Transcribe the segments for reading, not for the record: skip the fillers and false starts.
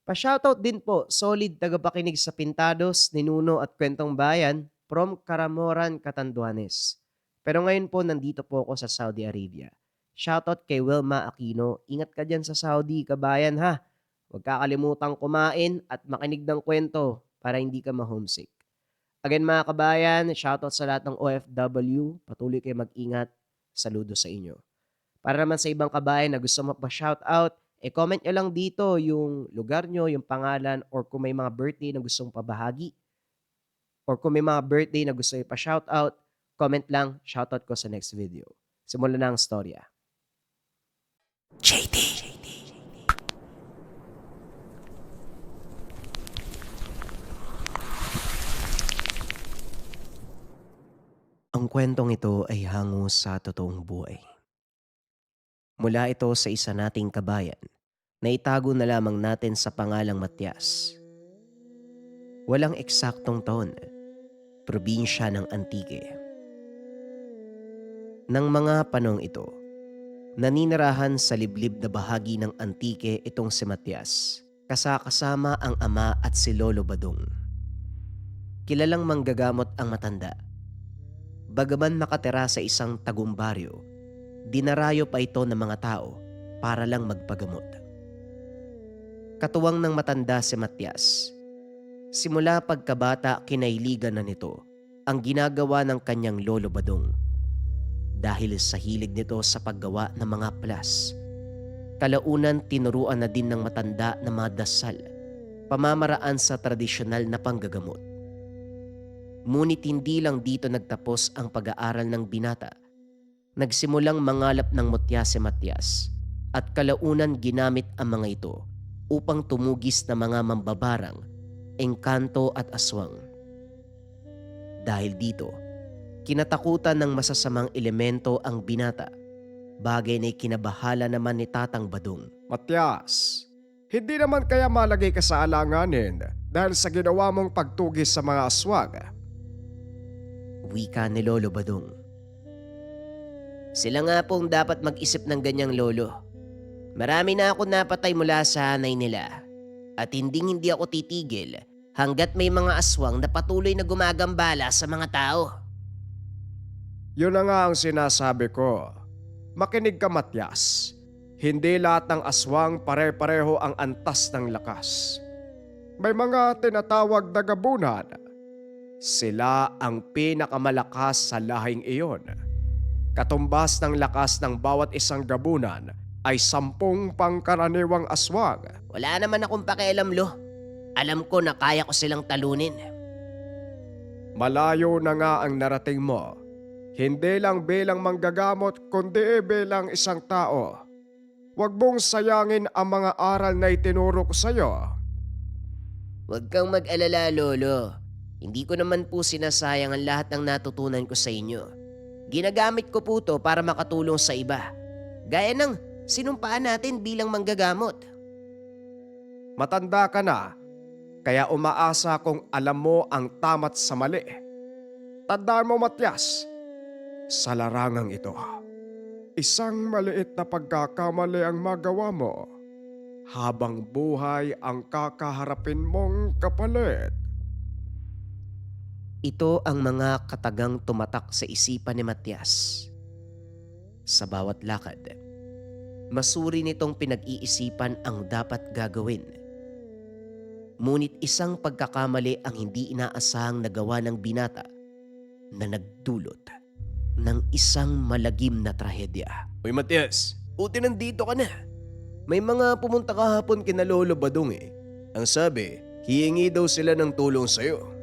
Pa-shoutout din po, solid tagapakinig sa Pintados, Ninuno at Kwentong Bayan from Karamoran, Catanduanes. Pero ngayon po nandito po ako sa Saudi Arabia. Shoutout kay Wilma Aquino. Ingat ka dyan sa Saudi, kabayan ha. Huwag kakalimutan kumain at makinig ng kwento para hindi ka ma-homesick. Again mga kabayan, shoutout sa lahat ng OFW. Patuloy kayo mag-ingat. Saludo sa inyo. Para naman sa ibang kabayan na gusto magpa-shoutout, comment nyo lang dito yung lugar nyo, yung pangalan, or kung may mga birthday na gustong pabahagi, or kung may mga birthday na gusto ipa-shoutout, comment lang, shoutout ko sa next video. Simulan na ang storya. JD. Ang kwentong ito ay hango sa totoong buhay. Mula ito sa isa nating kabayan na itago na lamang natin sa pangalang Matias. Walang eksaktong taon, probinsya ng Antique. Nang mga panong ito, naninirahan sa liblib na bahagi ng Antique itong si Matias, kasama ang ama at si Lolo Badong. Kilalang manggagamot ang matanda. Bagaman nakatira sa isang tagumbaryo, dinarayo pa ito ng mga tao para lang magpagamot. Katuwang ng matanda si Matias. Simula pagkabata kinailigan na nito ang ginagawa ng kanyang Lolo Badong. Dahil sa hilig nito sa paggawa ng mga plas, kalaunan tinuruan na din ng matanda na mga dasal, pamamaraan sa tradisyonal na panggagamot. Ngunit hindi lang dito nagtapos ang pag-aaral ng binata. Nagsimulang mangalap ng mutya si Matias at kalaunan ginamit ang mga ito upang tumugis na mga mambabarang, engkanto at aswang. Dahil dito, kinatakutan ng masasamang elemento ang binata, bagay na kinabahala naman ni Tatang Badong. Matyas, hindi naman kaya malagay ka sa alanganin dahil sa ginawa mong pagtugis sa mga aswag. Wika ni Lolo Badong. Sila nga pong dapat mag-isip ng ganyang lolo. Marami na ako napatay mula sa hanay nila. At hindi ako titigil hanggat may mga aswang na patuloy na gumagambala sa mga tao. Yun na nga ang sinasabi ko. Makinig ka, Matyas. Hindi lahat ng aswang pare-pareho ang antas ng lakas. May mga tinatawag na gabunan. Sila ang pinakamalakas sa lahing iyon. Katumbas ng lakas ng bawat isang gabunan ay 10 pangkaraniwang aswang. Wala naman akong pakialam, Lo. Alam ko na kaya ko silang talunin. Malayo na nga ang narating mo. Hindi lang bilang manggagamot kundi bilang isang tao. Huwag mong sayangin ang mga aral na itinuro ko sa'yo. Huwag kang mag-alala, Lolo. Hindi ko naman po sinasayang ang lahat ng natutunan ko sa inyo. Ginagamit ko po to para makatulong sa iba. Gaya ng sinumpaan natin bilang manggagamot. Matanda ka na, kaya umaasa kung alam mo ang tama't sa mali. Tandaan mo, Matyas, sa larangang ito, isang maliit na pagkakamali ang magawa mo habang buhay ang kakaharapin mong kapalit. Ito ang mga katagang tumatak sa isipan ni Matias. Sa bawat lakad, masuri nitong pinag-iisipan ang dapat gagawin. Ngunit isang pagkakamali ang hindi inaasahang nagawa ng binata na nagdulot ng isang malagim na trahedya. Uy, Matias, Buti nandito ka na. May mga pumunta kahapon kina Lolo Badong eh. ang sabi, hihingi daw sila ng tulong sa'yo.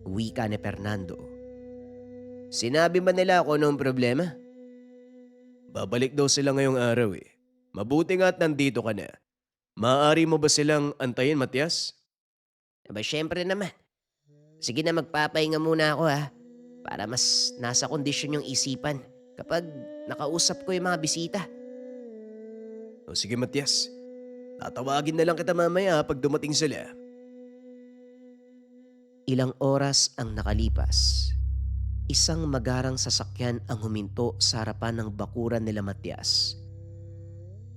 Wika ni Fernando. Sinabi ba nila ako anong problema? Babalik daw sila ngayong araw eh. Mabuti nga at nandito ka na. Maaari mo ba silang antayin, Matias? Aba syempre naman. Sige na magpapahinga muna ako ha. Para mas nasa kondisyon yung isipan kapag nakausap ko yung mga bisita. O sige, Matias. Tatawagin na lang kita mamaya pag dumating sila. Ilang oras ang nakalipas. Isang magarang sasakyan ang huminto sa harapan ng bakuran nila Matias.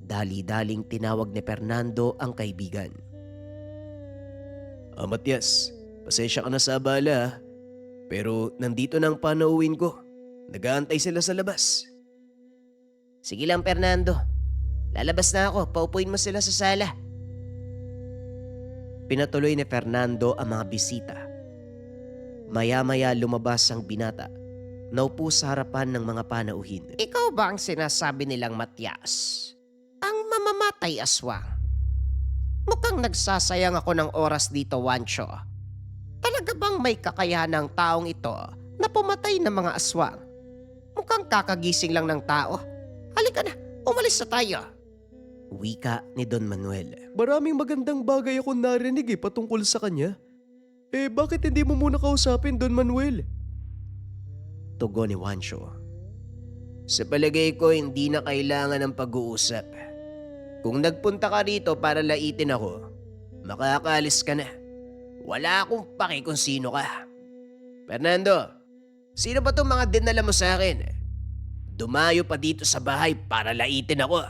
Dali-daling tinawag ni Fernando ang kaibigan. Matias, pasensya ka na sa abala pero nandito na ang panauwin ko. Nag-aantay sila sa labas. Sige lang Fernando, lalabas na ako, paupuin mo sila sa sala. Pinatuloy ni Fernando ang mga bisita. Maya-maya lumabas ang binata. Naupo sa harapan ng mga panauhin. Ikaw ba ang sinasabi nilang Matias? Ang mamamatay aswang? Mukhang nagsasayang ako ng oras dito, Wancho. Talaga bang may kakayahan ng taong ito na pumatay ng mga aswang? Mukhang kakagising lang ng tao. Halika na, umalis na tayo. Wika ni Don Manuel. Maraming magandang bagay akong narinig patungkol sa kanya. Bakit hindi mo muna kausapin, Don Manuel? Tugon ni Wancho. Sa palagay ko, hindi na kailangan ng pag-uusap. Kung nagpunta ka rito para laitin ako, makakaalis ka na. Wala akong paki kung sino ka. Fernando, sino ba itong mga dinala mo sa akin? Dumayo pa dito sa bahay para laitin ako.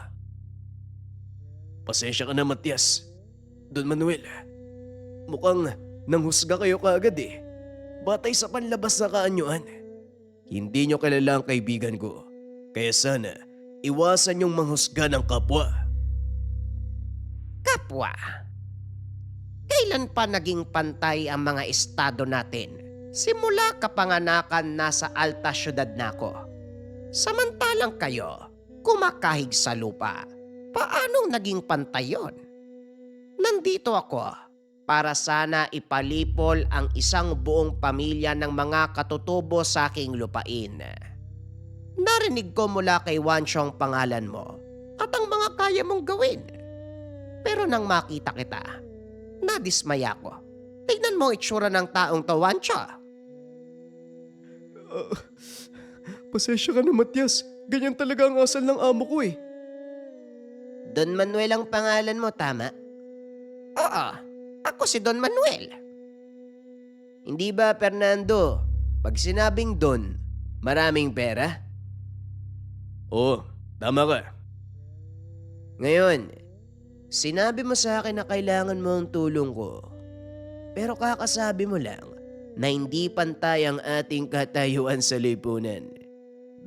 Pasensya ka na, Matias. Don Manuel, mukhang nanghusga kayo kaagad Batay sa panlabas na kaanyuan. Hindi nyo kilala ang kaibigan ko. Kaya sana, iwasan yung manghusga ng kapwa. Kapwa? Kailan pa naging pantay ang mga estado natin? Simula kapanganakan nasa alta syudad na ako. Samantalang kayo, kumakahig sa lupa. Paanong naging pantay yon? Nandito ako para sana ipalipol ang isang buong pamilya ng mga katutubo sa aking lupain. Narinig ko mula kay Wancho ang pangalan mo at ang mga kaya mong gawin. Pero nang makita kita, nadismaya ko. Tignan mo ang itsura ng taong to, Wancho. Pasensya ka na, Matias. Ganyan talaga ang asal ng amo ko Don Manuel ang pangalan mo, tama? Oo, ako si Don Manuel. Hindi ba, Fernando, pag sinabing Don, maraming pera? Oo, tama ka. Ngayon, sinabi mo sa akin na kailangan mo ang tulong ko. Pero kakasabi mo lang na hindi pantay ang ating katayuan sa lipunan.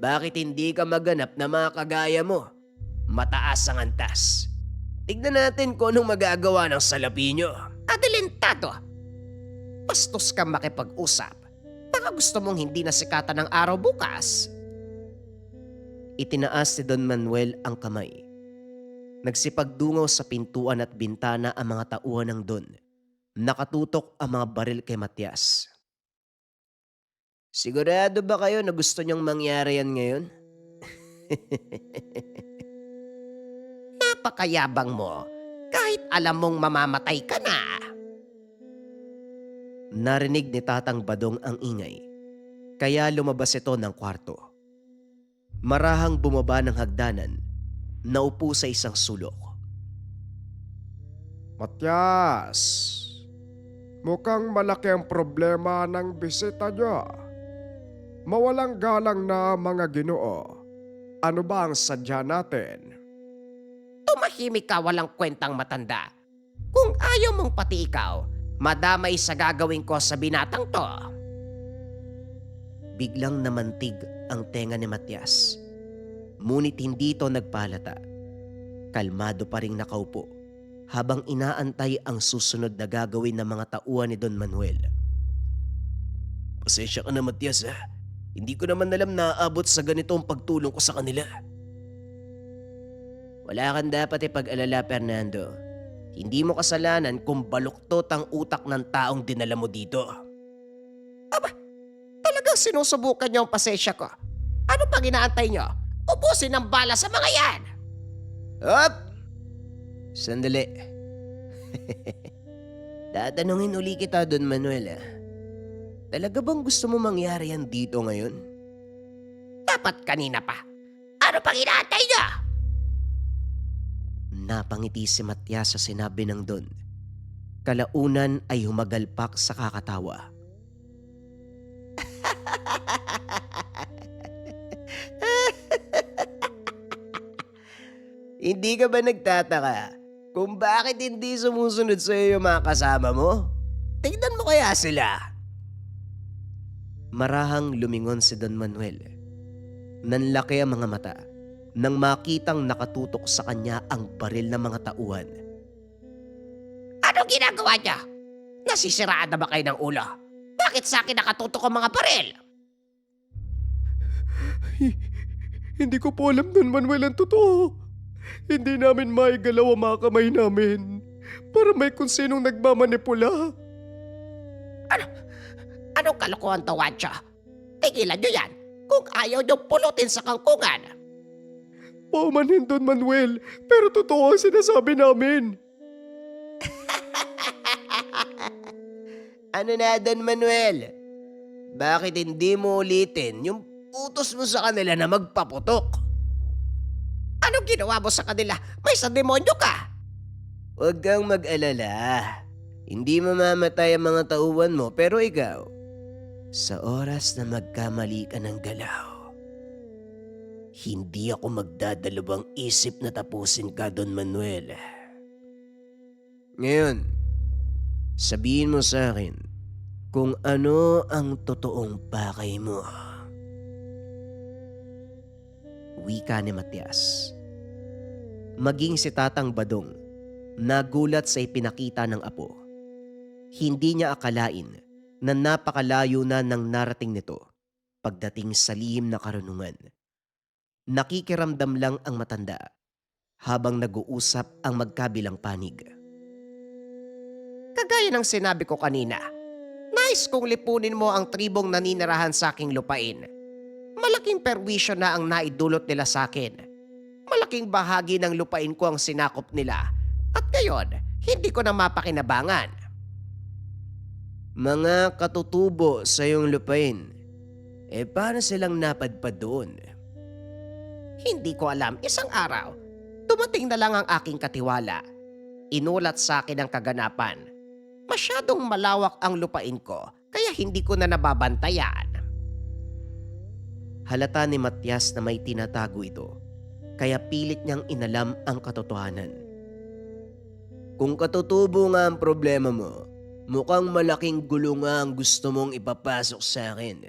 Bakit hindi ka maganap na mga kagaya mo? Mataas ang antas. Tignan natin kung anong magagawa ng salapi nyo. Adelantado! Bastos ka makipag-usap. Baka gusto mong hindi nasikatan ng araw bukas. Itinaas ni Don Manuel ang kamay. Nagsipagdungaw sa pintuan at bintana ang mga tauhan ng Don. Nakatutok ang mga baril kay Matias. Sigurado ba kayo na gusto niyong mangyari yan ngayon? Napakayabang mo kahit alam mong mamamatay ka na. Narinig ni Tatang Badong ang ingay, kaya lumabas ito ng kwarto. Marahang bumaba ng hagdanan, naupo sa isang sulok. Matias, mukhang malaki ang problema ng bisita niyo. Mawalang galang na mga Ginoo. Ano ba ang sadya natin? Tumahimik ka, walang kwentang matanda. Kung ayaw mong pati ikaw, madamay sa gagawin ko sa binatang to. Biglang namantig ang tenga ni Matias. Ngunit hindi ito nagpalata. Kalmado pa ring nakaupo habang inaantay ang susunod na gagawin ng mga tauhan ni Don Manuel. Pasensya ka na, Matias Hindi ko naman alam na aabot sa ganito ang pagtulong ko sa kanila. Wala kang dapat ipag-alala, Fernando. Hindi mo kasalanan kung baluktot ang utak ng taong dinala mo dito. Aba, talagang sinusubukan niyo ang pasensya ko. Ano pang inaantay niyo? Ubusin ang bala sa mga yan! Hop! Sandali. Tatanungin uli kita, Don Manuel. Talaga bang gusto mo mangyari yan dito ngayon? Dapat kanina pa. Ano pang inaantay niyo? Napangiti si Matias sa sinabi ng Don. Kalaunan ay humagalpak sa kakatawa. Hindi ka ba nagtataka kung bakit hindi sumusunod sa'yo yung mga kasama mo? Tignan mo kaya sila. Marahang lumingon si Don Manuel. Nanlaki ang mga mata nang makitang nakatutok sa kanya ang baril ng mga tauhan. Anong ginagawa niya? Nasisiraan na ba kayo ng ulo? Bakit sa akin nakatutok ang mga baril? Hindi ko po alam, Don Manuel, ang totoo. Hindi namin maigalaw ang mga kamay namin para may kung sinong nagmamanipula. Anong kalokohan to, Wancho? Tigilan niyo yan kung ayaw niyo pulutin sa kangkungan. Paumanhin, Don Manuel, pero totoo ang sinasabi namin. Ano na, Don Manuel? Bakit hindi mo ulitin yung utos mo sa kanila na magpaputok? Anong ginawa mo sa kanila? May sa demonyo ka! Huwag kang mag-alala. Hindi mamamatay ang mga tauhan mo, pero ikaw, sa oras na magkamali ka ng galaw, hindi ako magdadalawang isip na tapusin ka, Don Manuel. Ngayon, sabihin mo sa akin kung ano ang totoong pakay mo. Wika ni Matias. Maging si Tatang Badong, nagulat sa ipinakita ng apo. Hindi niya akalain na napakalayo na ng narating nito pagdating sa lihim na karunungan. Nakikiramdam lang ang matanda habang nag-uusap ang magkabilang panig. Kagaya ng sinabi ko kanina, nais kong lipunin mo ang tribong naninirahan sa aking lupain. Malaking perwisyo na ang naidulot nila sa akin. Malaking bahagi ng lupain ko ang sinakop nila at ngayon, hindi ko na mapakinabangan. Mga katutubo sa iyong lupain, paano silang napadpad doon? Hindi ko alam, isang araw, dumating na lang ang aking katiwala. Inulat sa akin ang kaganapan. Masyadong malawak ang lupain ko, kaya hindi ko na nababantayan. Halata ni Matias na may tinatago ito, kaya pilit niyang inalam ang katotohanan. Kung katutubo nga ang problema mo, mukhang malaking gulo nga ang gusto mong ipapasok sa akin.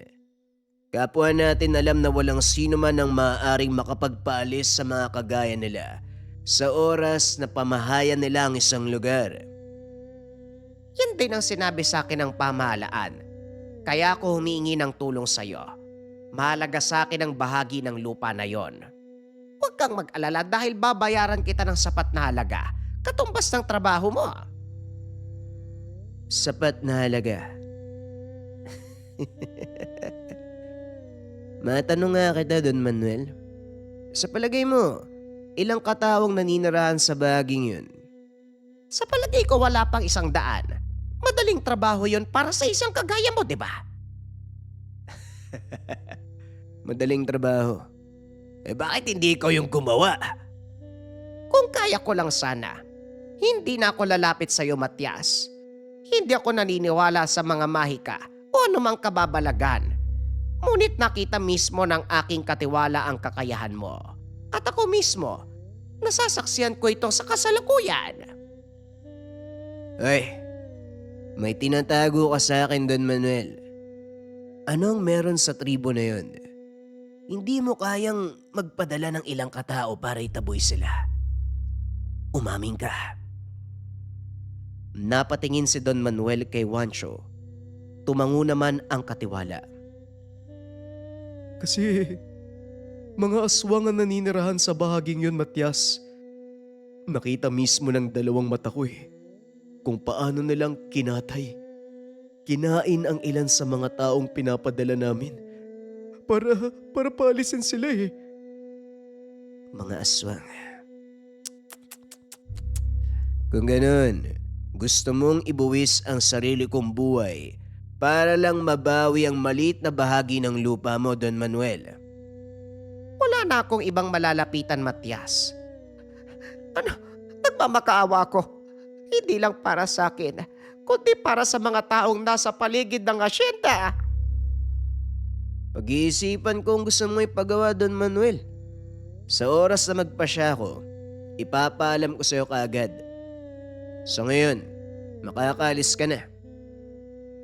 Kapwa natin alam na walang sino man ang maaaring makapagpaalis sa mga kagaya nila sa oras na pamahayan nila ang isang lugar. Yan din ang sinabi sa akin ng pamahalaan. Kaya ako humiingi ng tulong sa iyo. Mahalaga sa akin ang bahagi ng lupa na yon. Huwag kang mag-alala dahil babayaran kita ng sapat na halaga, katumbas ng trabaho mo. Sapat na halaga. Matanong nga kita, Don Manuel. Sa palagay mo, ilang katawang naninirahan sa bahaging yun? Sa palagay ko wala pang 100. Madaling trabaho yon para sa isang kagaya mo, di ba? Madaling trabaho. Bakit hindi ikaw yung gumawa? Kung kaya ko lang sana, hindi na ako lalapit sa iyo, Matias. Hindi ako naniniwala sa mga mahika o anumang kababalagan. Ngunit nakita mismo ng aking katiwala ang kakayahan mo. At ako mismo, nasasaksiyan ko ito sa kasalukuyan. Ay, may tinatago ka sa akin, Don Manuel. Anong meron sa tribo na yun? Hindi mo kayang magpadala ng ilang katao para itaboy sila. Umamin ka. Napatingin si Don Manuel kay Wancho. Tumango naman ang katiwala. Kasi mga aswang ang naninirahan sa bahaging yun, Matias. Nakita mismo ng 2 mata ko kung paano nilang kinatay. Kinain ang ilan sa mga taong pinapadala namin para paalisin sila Mga aswang. Kung ganun, gusto mong ibuwis ang sarili kong buhay para lang mabawi ang maliit na bahagi ng lupa mo, Don Manuel. Wala na akong ibang malalapitan, Matias. Nagmamakaawa ko. Hindi lang para sa akin, kundi para sa mga taong nasa paligid ng asyenda. Pag-iisipan ko ang gusto mo ipagawa, Don Manuel. Sa oras na magpasya ko, ipapaalam ko sa'yo kaagad. So ngayon, makakaalis ka na.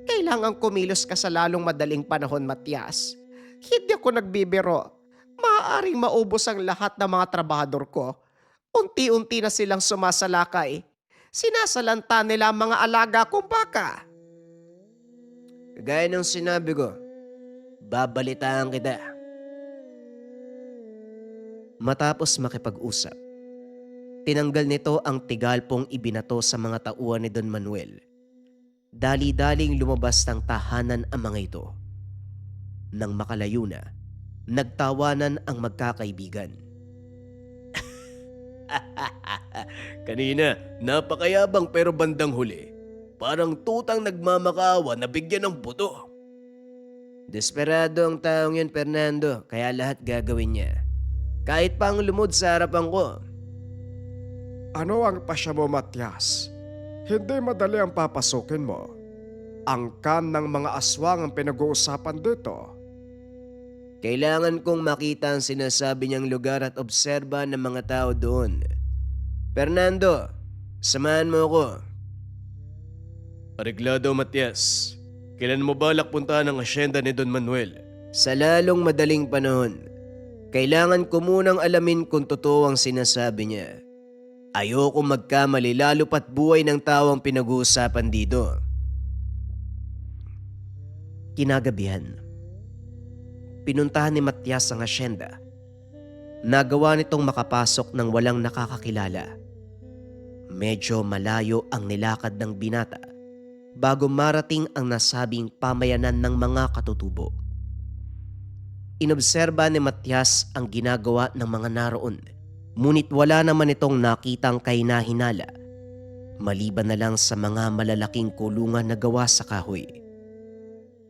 Kailangang kumilos ka sa lalong madaling panahon, Matias. Hindi ako nagbibiro. Maaaring maubos ang lahat ng mga trabahador ko. Unti-unti na silang sumasalakay. Sinasalanta nila ang mga alaga kong baka. Kagaya ng sinabi ko, babalitaan kita. Matapos makipag-usap, tinanggal nito ang tigalpong ibinato sa mga tauhan ni Don Manuel. Dali-daling lumabas ng tahanan ang mga ito. Nang makalayo na, nagtawanan ang magkakaibigan. Kanina, napakayabang pero bandang huli. Parang tutang nagmamakaawa na bigyan ng buto. Desperado ang taong yun, Fernando, kaya lahat gagawin niya. Kahit pa ang lumod sa harapan ko. Ano ang pasya mo, Matias? Hindi madali ang papasukin mo. Angkan ng mga aswang ang pinag-uusapan dito. Kailangan kong makita ang sinasabi niyang lugar at obserba ng mga tao doon. Fernando, samahan mo ako. Areglado, Matias. Kailan mo balak puntahan ang asyenda ni Don Manuel? Sa lalong madaling panahon. Kailangan ko munang alamin kung totoo ang sinasabi niya. Ayoko magkamali lalo pat buhay ng tao ang pinag-uusapan dito. Kinagabihan, pinuntahan ni Matias ang asyenda. Nagawa nitong makapasok ng walang nakakakilala. Medyo malayo ang nilakad ng binata bago marating ang nasabing pamayanan ng mga katutubo. Inobserba ni Matias ang ginagawa ng mga naroon, ngunit wala naman itong nakitang kahinahinala, maliban na lang sa mga malalaking kulungan na gawa sa kahoy.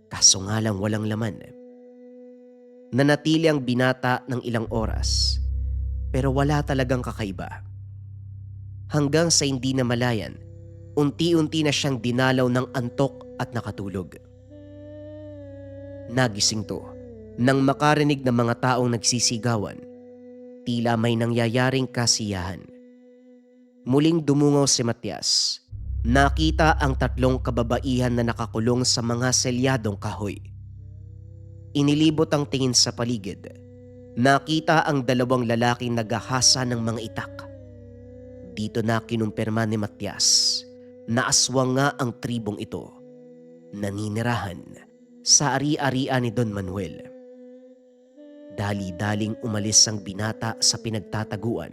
Kaso nga lang walang laman. Nanatili ang binata ng ilang oras, pero wala talagang kakaiba. Hanggang sa hindi na malayan, unti-unti na siyang dinalaw ng antok at nakatulog. Nagising to nang makarinig ng mga taong nagsisigawan. Tila may nangyayaring kasiyahan. Muling dumungaw si Matias. Nakita ang 3 kababaihan na nakakulong sa mga selyadong kahoy. Inilibot ang tingin sa paligid. Nakita ang 2 lalaking naghahasa ng mga itak. Dito na kinumpirma ni Matias na aswang nga ang tribong ito, naninirahan sa ari-arian ni Don Manuel. Dali-daling umalis ang binata sa pinagtataguan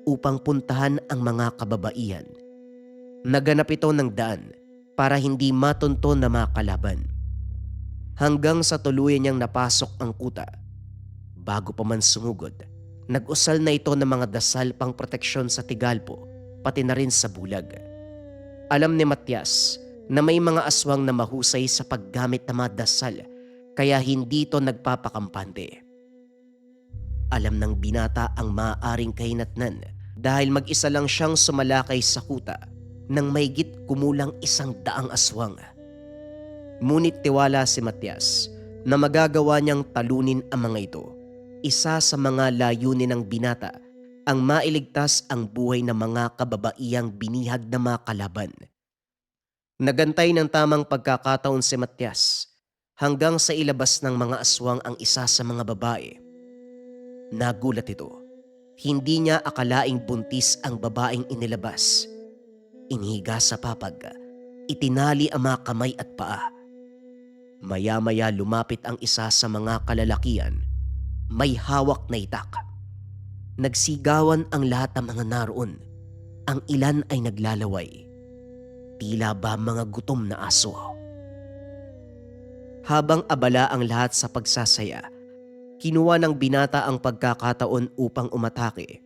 upang puntahan ang mga kababaihan. Naganap ito ng daan para hindi matunton na mga kalaban. Hanggang sa tuluyan niyang napasok ang kuta. Bago pa man sumugod, nag-usal na ito ng mga dasal pang proteksyon sa Tigalpo, pati na rin sa bulag. Alam ni Matias na may mga aswang na mahusay sa paggamit ng mga dasal, kaya hindi ito nagpapakampante. Alam ng binata ang maaaring kahinatnan dahil mag-isa lang siyang sumalakay sa kuta nang maigit kumulang 100 aswang. Ngunit tiwala si Matias na magagawa niyang talunin ang mga ito. Isa sa mga layunin ng binata ang mailigtas ang buhay ng mga kababaiyang binihag na mga kalaban. Nagantay ng tamang pagkakataon si Matias hanggang sa ilabas ng mga aswang ang isa sa mga babae. Nagulat ito. Hindi niya akalaing buntis ang babaeng inilabas. Inihiga sa papag, itinali ang mga kamay at paa. Maya-maya lumapit ang isa sa mga kalalakian. May hawak na itak. Nagsigawan ang lahat ng mga naroon. Ang ilan ay naglalaway. Tila ba mga gutom na aso. Habang abala ang lahat sa pagsasaya, kinuha ng binata ang pagkakataon upang umatake.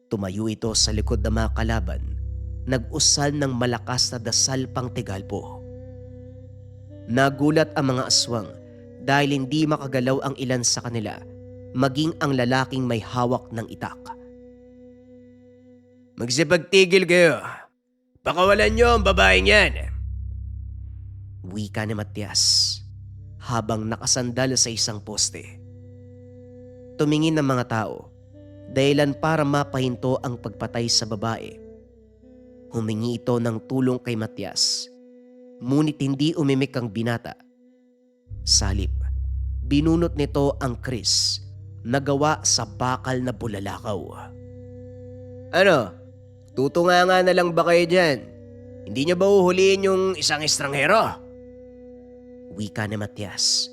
Tumayo ito sa likod ng mga kalaban. Nag-usal ng malakas na dasal pang Tigalpo. Nagulat ang mga aswang dahil hindi makagalaw ang ilan sa kanila, maging ang lalaking may hawak ng itak. Magsipagtigil kayo. Pakawalan niyo ang babaeng yan. Wika ni Matias habang nakasandal sa isang poste. Tumingin ng mga tao. dahilan para mapahinto ang pagpatay sa babae. Humingi ito ng tulong kay Matias, ngunit hindi umimik ang binata. Salip, binunot nito ang kris na gawa sa bakal na bulalakaw. Ano? Tutunga nga na lang ba kayo dyan? Hindi niyo ba uhuliin yung isang estranghero? Wika ni Matias.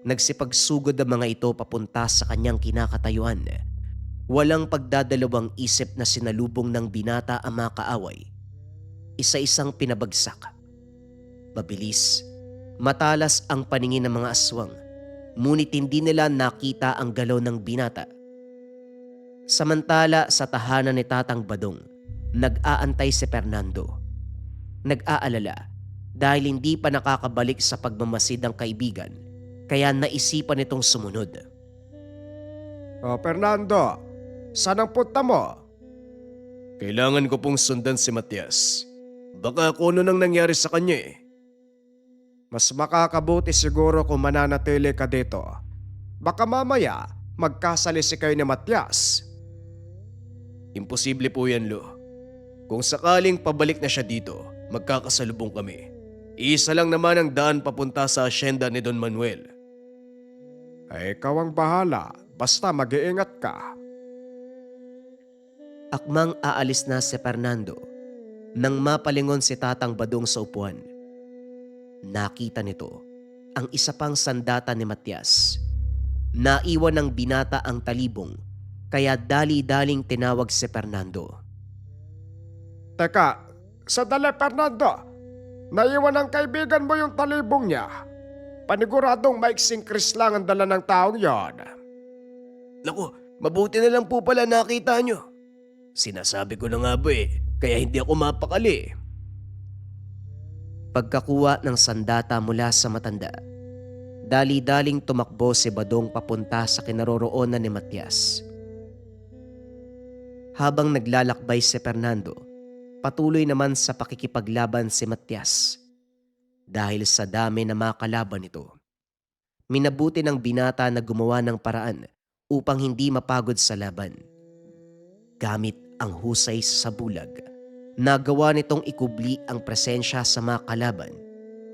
Nagsipagsugod ang mga ito papunta sa kanyang kinakatayuan. Walang pagdadalawang isip na sinalubong ng binata ang mga kaaway. Isa-isang pinabagsak. Mabilis, matalas ang paningin ng mga aswang, ngunit hindi nila nakita ang galaw ng binata. Samantala sa tahanan ni Tatang Badong, nag-aantay si Fernando. Nag-aalala dahil hindi pa nakakabalik sa pagmamasid ang kaibigan, kaya naisipan itong sumunod. Fernando, saan ang punta mo? Kailangan ko pong sundan si Matias. Baka kung ano nang nangyari sa kanya eh. Mas makakabuti siguro kung mananatili ka dito. Baka mamaya magkasalisi kayo ni Matias. Imposible po yan, Lo. Kung sakaling pabalik na siya dito, magkakasalubong kami. Isa lang naman ang daan papunta sa asyenda ni Don Manuel. Ay ikaw ang bahala, basta mag-iingat ka. Akmang aalis na si Fernando nang mapalingon si Tatang Badong sa upuan. Nakita nito ang isa pang sandata ni Matias. Naiwan ng binata ang talibong, kaya dali-daling tinawag si Fernando. Teka, sandali Fernando. Naiwan ng kaibigan mo yung talibong niya. Paniguradong maiksing kris lang ang dala ng taong yon. Naku, mabuti na lang po pala nakita nyo. Sinasabi ko na nga ba eh, kaya hindi ako mapakali. Pagkakuha ng sandata mula sa matanda, dali-daling tumakbo si Badong papunta sa kinaroroonan ni Matias. Habang naglalakbay si Fernando, patuloy naman sa pakikipaglaban si Matias. Dahil sa dami na makalaban nito, minabuti ng binata na gumawa ng paraan upang hindi mapagod sa laban. Gamit ang husay sa bulag, nagawa nitong ikubli ang presensya sa mga kalaban.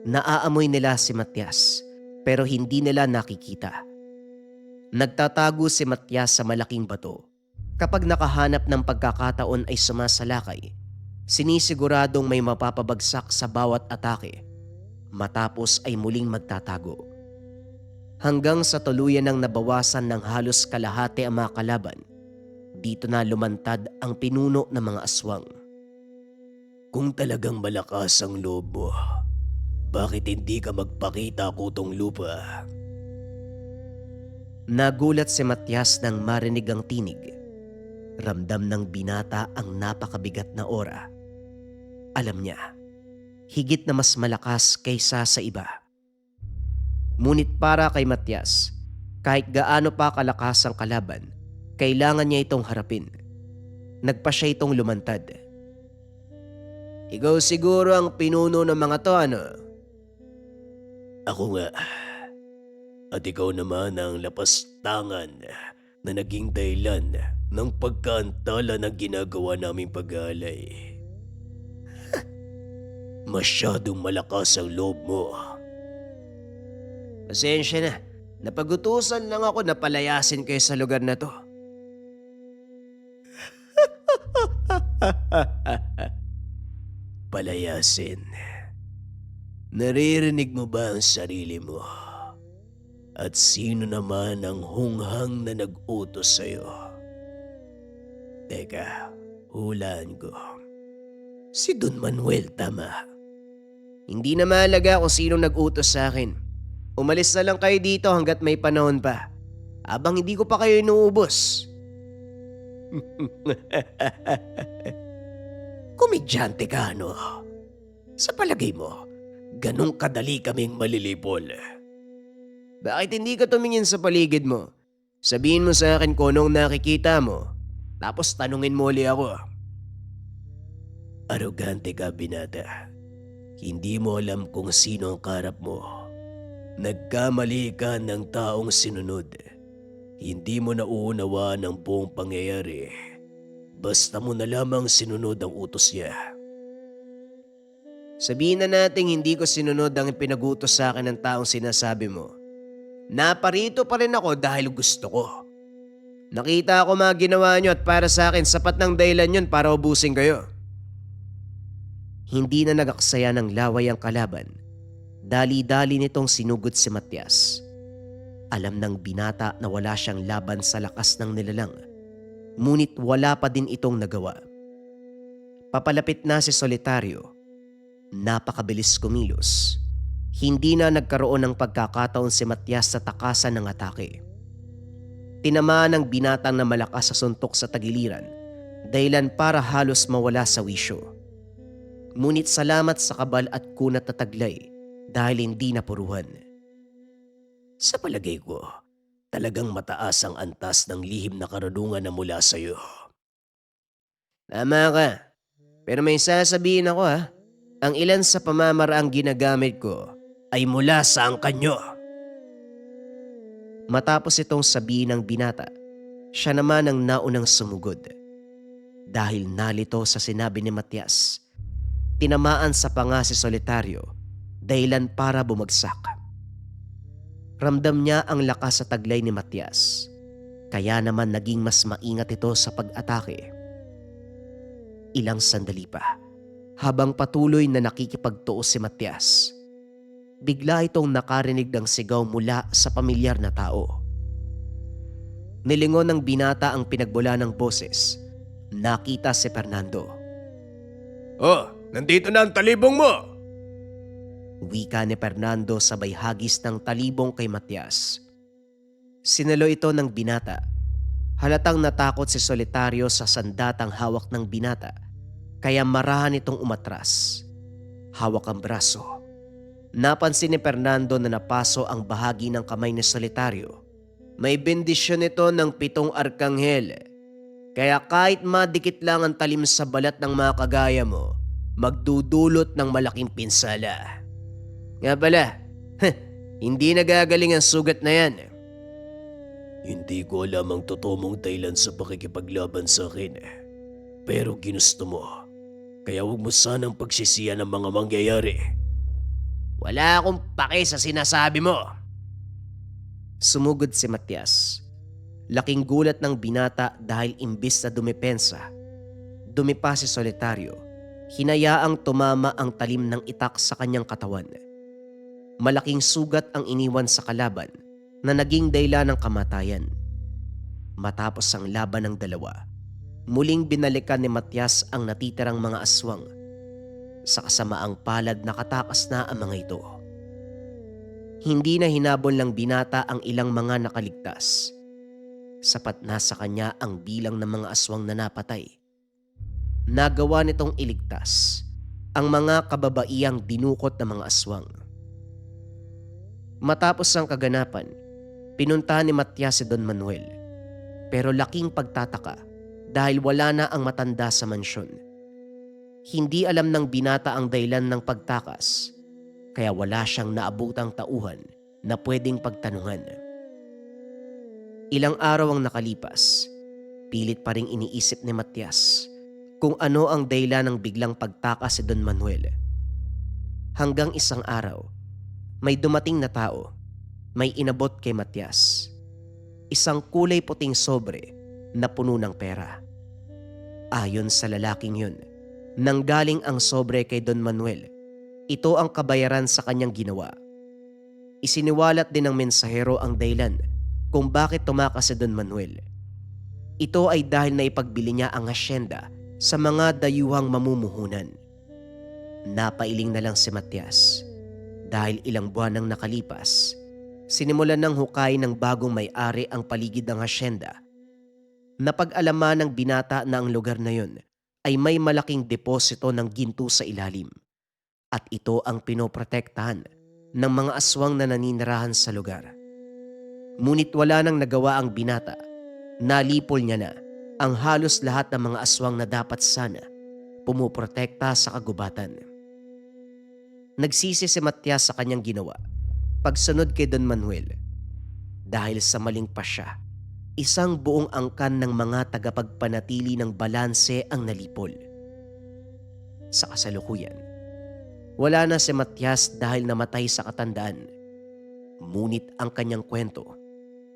Naaamoy nila si Matias pero hindi nila nakikita. Nagtatago si Matias sa malaking bato. Kapag nakahanap ng pagkakataon ay sumasalakay, sinisiguradong may mapapabagsak sa bawat atake. Matapos ay muling magtatago. Hanggang sa tuluyan ng nabawasan ng halos kalahati ang mga kalaban, dito na lumantad ang pinuno ng mga aswang. Kung talagang malakas ang loob mo, bakit hindi ka magpakita kutong lupa? Nagulat si Matias nang marinig ang tinig. Ramdam ng binata ang napakabigat na ora. Alam niya, higit na mas malakas kaysa sa iba. Ngunit para kay Matias, kahit gaano pa kalakas ang kalaban, kailangan niya itong harapin. Nagpa siya itong lumantad. Ikaw siguro ang pinuno ng mga to, ano? Ako nga. At ikaw naman ang lapastangan na naging dahilan ng pagkaantala ng ginagawa naming pag-aalay. Masyadong malakas ang loob mo. Pasensya na. Napagutusan lang ako na palayasin kayo sa lugar na to. Palayasin. Naririnig mo ba ang sarili mo? At sino naman ang hunghang na nag-utos sa'yo? Teka, hulaan ko. Si Don Manuel, tama. Hindi na mahalaga kung sino nag-utos sa akin. Umalis na lang kayo dito hanggat may panahon pa. Habang hindi ko pa kayo inuubos. Komedyante ka, ano? Sa palagay mo, ganong kadali kaming malilipol. Bakit hindi ka tumingin sa paligid mo? Sabihin mo sa akin kung anong nakikita mo. Tapos tanungin mo ulit ako. Arogante ka, binata. Hindi mo alam kung sino ang karap mo. Nagkamali ka ng taong sinunod. Hindi mo nauunawaan ang buong pangyayari. Basta mo na lamang sinunod ang utos niya. Sabihin na nating hindi ko sinunod ang ipinagutos sa akin ng taong sinasabi mo. Naparito pa rin ako dahil gusto ko. Nakita ko mga ginawa nyo at para sa akin sapat ng dahilan yun para ubusin kayo. Hindi na nagaksaya ng laway ang kalaban. Dali-dali nitong sinugod si Matias. Alam ng binata na wala siyang laban sa lakas ng nilalang. Ngunit wala pa din itong nagawa. Papalapit na si Solitario. Napakabilis kumilos. Hindi na nagkaroon ng pagkakataon si Matias sa takasan ng atake. Tinamaan ng binatang na malakas sa suntok sa tagiliran, dahilan para halos mawala sa wisyo. Ngunit salamat sa kabal at kunat na taglay dahil hindi napuruhan. Sa palagay ko, talagang mataas ang antas ng lihim na karunungan na mula sa iyo. Tama ka. Pero may sasabihin ako ha. Ang ilan sa pamamaraang ginagamit ko Ay mula sa angkanyo. matapos itong sabihin ng binata. Siya naman ang naunang sumugod. Dahil nalito sa sinabi ni Matias, tinamaan sa panga si Solitario dahilan para bumagsak. Ramdam niya ang lakas sa taglay ni Matias, kaya naman naging mas maingat ito sa pag-atake. Ilang sandali pa, habang patuloy na nakikipagtuos si Matias, bigla itong nakarinig ng sigaw mula sa pamilyar na tao. Nilingon ng binata ang pinagbula ng boses. Nakita si Fernando. Oh, nandito na ang talibong mo! Wika ni Fernando sabay hagis ng talibong kay Matias. Sinalo ito ng binata. Halatang natakot si Solitario sa sandatang hawak ng binata, kaya marahan itong umatras. Hawak ang braso. Napansin ni Fernando na napaso ang bahagi ng kamay ni Solitario. May bendisyon ito ng 7 arkanghel. Kaya kahit madikit lang ang talim sa balat ng mga kagaya mo, magdudulot ng malaking pinsala. Nga pala, hindi nagagaling ang sugat na yan. Hindi ko alam ang totoo mong dahilan sa pakikipaglaban sa akin. Pero ginusto mo. Kaya huwag mo sanang pagsisiyan ang mga mangyayari. Wala akong pake sa sinasabi mo. Sumugod si Matias. Laking gulat ng binata dahil imbis na dumepensa, dumipa si Solitario. Hinayaang tumama ang talim ng itak sa kanyang katawan. Malaking sugat ang iniwan sa kalaban na naging dahilan ng kamatayan. Matapos ang laban ng dalawa, muling binalikan ni Matias ang natitirang mga aswang. Sa kasamaang palad nakatakas na ang mga ito. Hindi na hinabol ng binata ang ilang mga nakaligtas. Sapat na sa kanya ang bilang ng mga aswang na napatay. Nagawa nitong iligtas ang mga kababaiyang dinukot ng mga aswang. Matapos ang kaganapan, pinuntahan ni Matias si Don Manuel. Pero laking pagtataka dahil wala na ang matanda sa mansyon. Hindi alam ng binata ang dahilan ng pagtakas, kaya wala siyang naabutang tauhan na pwedeng pagtanungan. Ilang araw ang nakalipas, pilit pa ring iniisip ni Matias kung ano ang dahilan ng biglang pagtakas si Don Manuel. Hanggang isang araw, may dumating na tao, may inabot kay Matias. Isang kulay puting sobre na puno ng pera. Ayon sa lalaking yun, nanggaling ang sobre kay Don Manuel. Ito ang kabayaran sa kanyang ginawa. Isiniwalat din ng mensahero ang dahilan kung bakit tumakas si Don Manuel. Ito ay dahil na ipagbili niya ang hasyenda sa mga dayuhang mamumuhunan. Napailing na lang si Matias dahil ilang buwan nang nakalipas, sinimulan ng hukay ng bagong may-ari ang paligid ng hasyenda. Napag-alaman ng binata na ang lugar na yun ay may malaking deposito ng ginto sa ilalim. At ito ang pinoprotektahan ng mga aswang na naninirahan sa lugar. Ngunit wala nang nagawa ang binata. Nalipol niya na ang halos lahat ng mga aswang na dapat sana pumuprotekta sa kagubatan. Nagsisi si Matias sa kanyang ginawa pagsunod kay Don Manuel. Dahil sa maling pasya, Isang buong angkan ng mga tagapagpanatili ng balanse ang nalipol. Sa kasalukuyan, wala na si Matias dahil namatay sa katandaan. Ngunit ang kanyang kwento,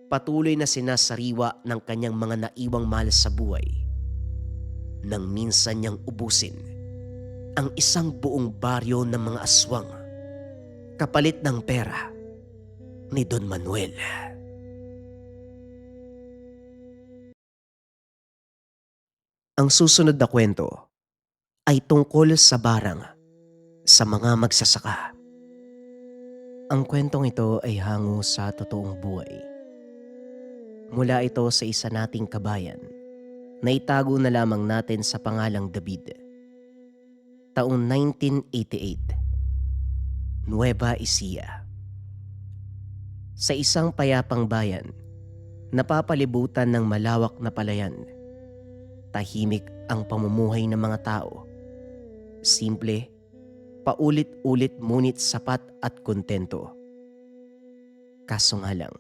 patuloy na sinasariwa ng kanyang mga naiwang mahal sa buhay. Nang minsan niyang ubusin ang isang buong baryo ng mga aswang kapalit ng pera ni Don Manuel. Ang susunod na kwento ay tungkol sa barang sa mga magsasaka. Ang kwentong ito ay hango sa totoong buhay. Mula ito sa isa nating kabayan na itago na lamang natin sa pangalang David. Taong 1988, Nueva Ecija. Sa isang payapang bayan, napapalibutan ng malawak na palayan. Tahimik ang pamumuhay ng mga tao. Simple, paulit-ulit ngunit sapat at kontento. Kaso nga lang,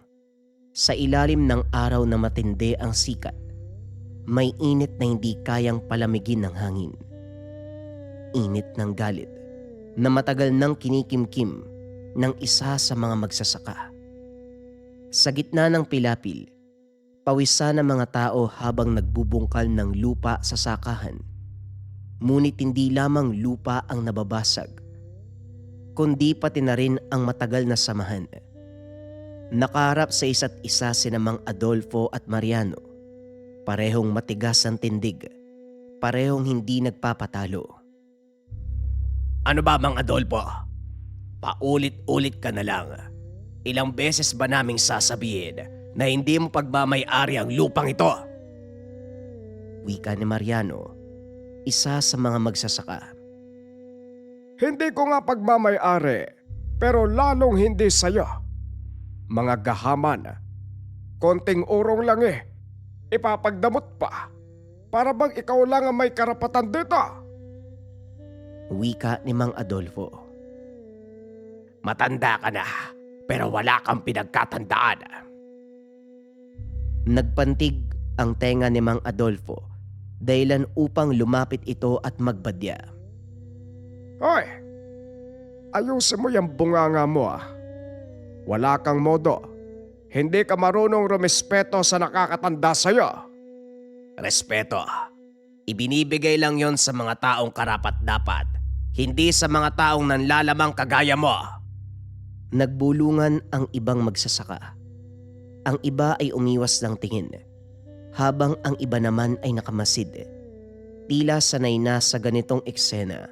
sa ilalim ng araw na matindi ang sikat, may init na hindi kayang palamigin ng hangin. Init ng galit na matagal nang kinikimkim ng isa sa mga magsasaka. Sa gitna ng pilapil, pawisan ng mga tao habang nagbubungkal ng lupa sa sakahan. Ngunit hindi lamang lupa ang nababasag, kundi pati na rin ang matagal na samahan. Nakaharap sa isa't isa sina Mang Adolfo at Mariano. Parehong matigas ang tindig, parehong hindi nagpapatalo. Ano ba, Mang Adolfo? Paulit-ulit ka na lang. Ilang beses ba naming sasabihin na hindi mo pagmamay-ari ang lupang ito? Wika ni Mariano, isa sa mga magsasaka. Hindi ko nga pagmamay-ari, pero lalong hindi sa'yo. Mga gahaman, konting urong lang ipapagdamot pa. Para bang ikaw lang ang may karapatan dito? Wika ni Mang Adolfo. Matanda ka na, pero wala kang pinagkatandaan. Nagpantig ang tenga ni Mang Adolfo dahilan upang lumapit ito at magbadya. Hoy, ayusin mo yung bunganga mo Wala kang modo. Hindi ka marunong rumespeto sa nakakatanda sa'yo. Respeto. Ibinibigay lang yon sa mga taong karapat-dapat, hindi sa mga taong nanlalamang kagaya mo. Nagbulungan ang ibang magsasaka. Ang iba ay umiwas ng tingin, habang ang iba naman ay nakamasid. Tila sanay na sa ganitong eksena.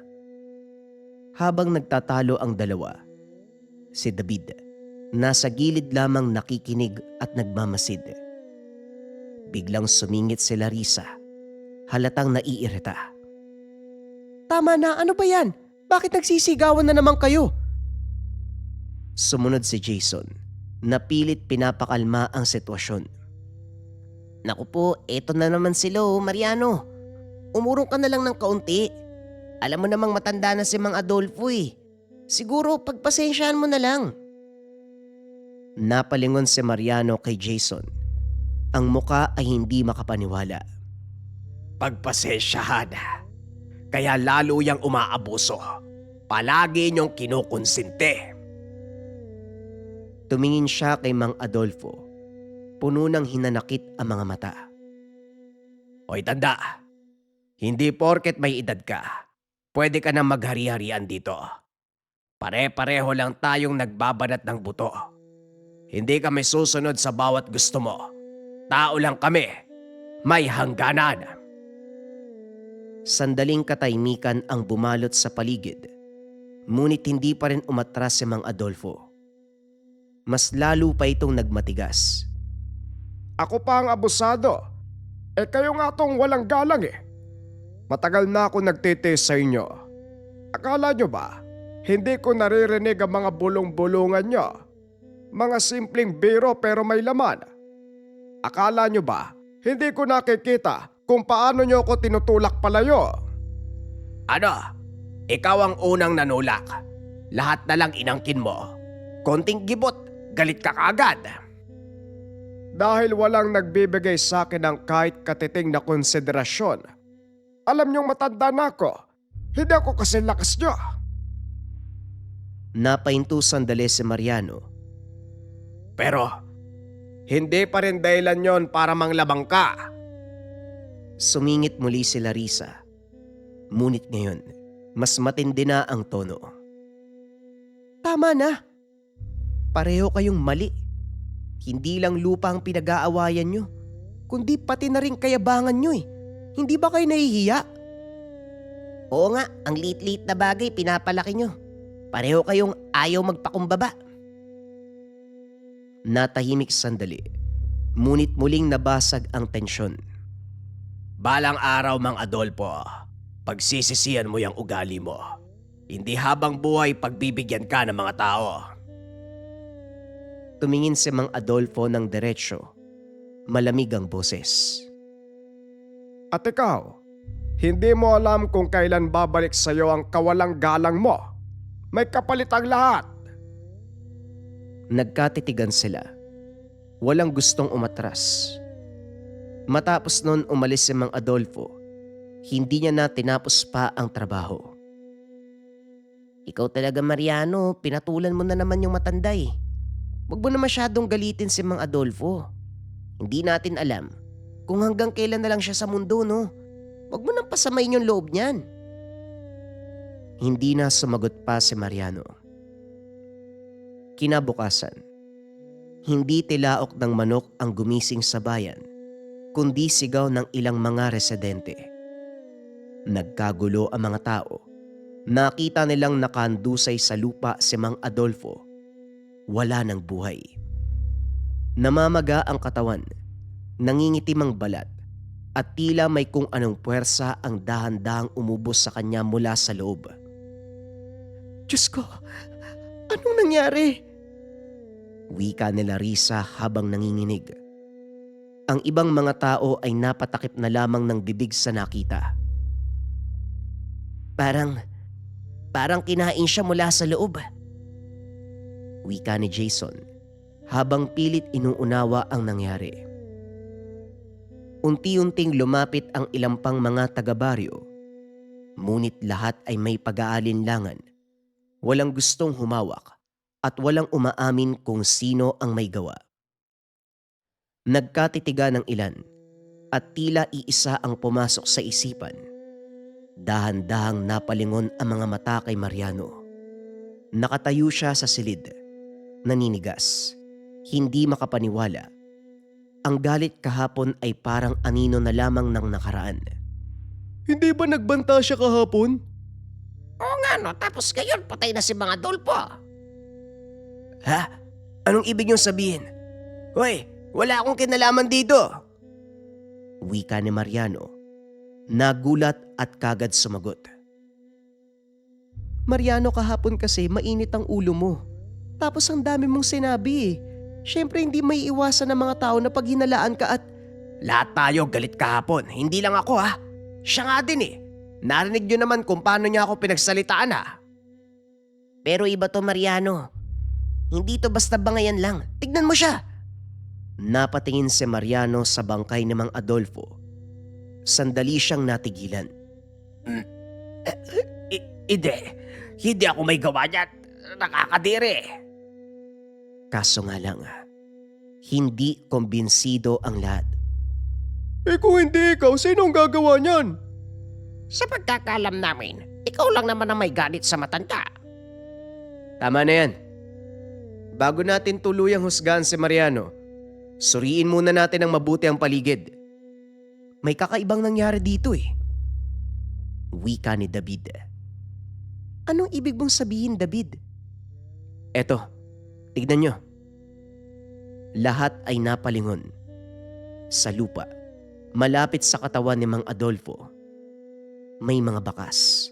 Habang nagtatalo ang dalawa, si David, nasa gilid lamang nakikinig at nagmamasid. Biglang sumingit si Larissa, halatang naiirita. Tama na, ano ba yan? Bakit nagsisigawan na naman kayo? Sumunod si Jason, na pilit pinapakalma ang sitwasyon. Naku po, eto na naman sila Mariano. Umurong ka na lang ng kaunti. Alam mo namang matanda na si Mang Adolfo Siguro pagpasensyahan mo na lang. Napalingon si Mariano kay Jason. Ang muka ay hindi makapaniwala. Pagpasensyahan. Kaya lalo yang umaabuso. Palagi niyong kinukonsinte. Tumingin siya kay Mang Adolfo. Puno ng hinanakit ang mga mata. Hoy tanda, hindi porket may edad ka, pwede ka na maghari-harian dito. Pare-pareho lang tayong nagbabanat ng buto. Hindi kami susunod sa bawat gusto mo. Tao lang kami. May hangganan. Sandaling katahimikan ang bumalot sa paligid. Ngunit hindi pa rin umatras si Mang Adolfo. Mas lalo pa itong nagmatigas. Ako pa ang abusado. Kayo nga tong walang galang Matagal na ako nagtitiis sa inyo. Akala nyo ba, hindi ko naririnig ang mga bulong-bulungan nyo? Mga simpleng biro pero may laman. Akala nyo ba, hindi ko nakikita kung paano nyo ako tinutulak palayo? Ano? Ikaw ang unang nanulak. Lahat na lang inangkin mo. Konting gibot, galit ka kaagad. dahil walang nagbibigay sa akin ng kahit katiting na konsiderasyon. Alam niyong matanda na ako. Hindi ako kasi lakas niyo. Napahinto sandali si Mariano. Pero, hindi pa rin dahilan yon para manglabang ka. Sumingit muli si Larissa. Ngunit ngayon, mas matindi na ang tono. Tama na. Pareho kayong mali. Hindi lang lupa ang pinag-aawayan nyo, kundi pati na rin kayabangan nyo eh. Hindi ba kayo nahihiya? Oo nga, ang liit-liit na bagay pinapalaki nyo. Pareho kayong ayaw magpakumbaba. Natahimik sandali, ngunit muling nabasag ang tensyon. Balang araw, Mang Adolfo, pagsisisihan mo yung ugali mo. Hindi habang buhay pagbibigyan ka ng mga tao. Tumingin si Mang Adolfo ng diretsyo. Malamig ang boses. At ikaw, hindi mo alam kung kailan babalik sa'yo ang kawalang galang mo. May kapalit ang lahat. Nagkatitigan sila. Walang gustong umatras. Matapos nun umalis si Mang Adolfo, hindi niya na tinapos pa ang trabaho. Ikaw talaga, Mariano, pinatulan mo na naman yung matanda eh. Huwag mo na masyadong galitin si Mang Adolfo. Hindi natin alam kung hanggang kailan na lang siya sa mundo, no? Huwag mo nang pasamayin yung loob niyan. Hindi na sumagot pa si Mariano. Kinabukasan, hindi tilaok ng manok ang gumising sa bayan, kundi sigaw ng ilang mga residente. Nagkagulo ang mga tao. Nakita nilang nakandusay sa lupa si Mang Adolfo. Wala ng buhay. Namamaga ang katawan, nangingitim ang balat, at tila may kung anong puwersa ang dahan-dahang umubos sa kanya mula sa loob. Diyos ko, anong nangyari? Wika ni Larissa habang nanginginig. Ang ibang mga tao ay napatakip na lamang ng bibig sa nakita. Parang kinain siya mula sa loob. Wika ni Jason habang pilit inuunawa ang nangyari. Unti-unting lumapit ang ilang pang mga taga-baryo. Ngunit lahat ay may pag-aalinlangan. Walang gustong humawak at walang umaamin kung sino ang may gawa. Nagkatitigan ng ilan at tila iisa ang pumasok sa isipan. Dahan-dahang napalingon ang mga mata kay Mariano. Nakatayo siya sa silid, naninigas, hindi makapaniwala. Ang galit kahapon ay parang anino na lamang ng nakaraan. Hindi ba nagbanta siya kahapon? Oo nga no, tapos ngayon patay na si Mang Adolfo. Ha? Anong ibig niyong sabihin? Hoy, wala akong kinalaman dito. Wika ni Mariano. Nagulat at kagad sumagot. Mariano, kahapon kasi mainit ang ulo mo. Tapos ang dami mong sinabi eh. Siyempre hindi may iwasan ng mga tao na pag hinalaan ka at... Lahat tayo galit kahapon, hindi lang ako ha. Siya nga din eh. Narinig niyo naman kung paano niya ako pinagsalitaan ha. Pero iba to, Mariano. Hindi to basta bangayan lang. Tignan mo siya. Napatingin si Mariano sa bangkay ni Mang Adolfo. Sandali siyang natigilan. Hindi ako may gawa niyan. Nakakadiri. Kaso nga lang, hindi kumbinsido ang lahat. Kung hindi ikaw, sino ang gagawa niyan? Sa pagkakalam namin, ikaw lang naman ang may galit sa matanda. Tama na yan. Bago natin tuluyang husgahan si Mariano, suriin muna natin ang mabuti ang paligid. May kakaibang nangyari dito eh. Wika ni David. Anong ibig mong sabihin, David? Eto, tignan nyo. Lahat ay napalingon. Sa lupa, malapit sa katawan ni Mang Adolfo, may mga bakas.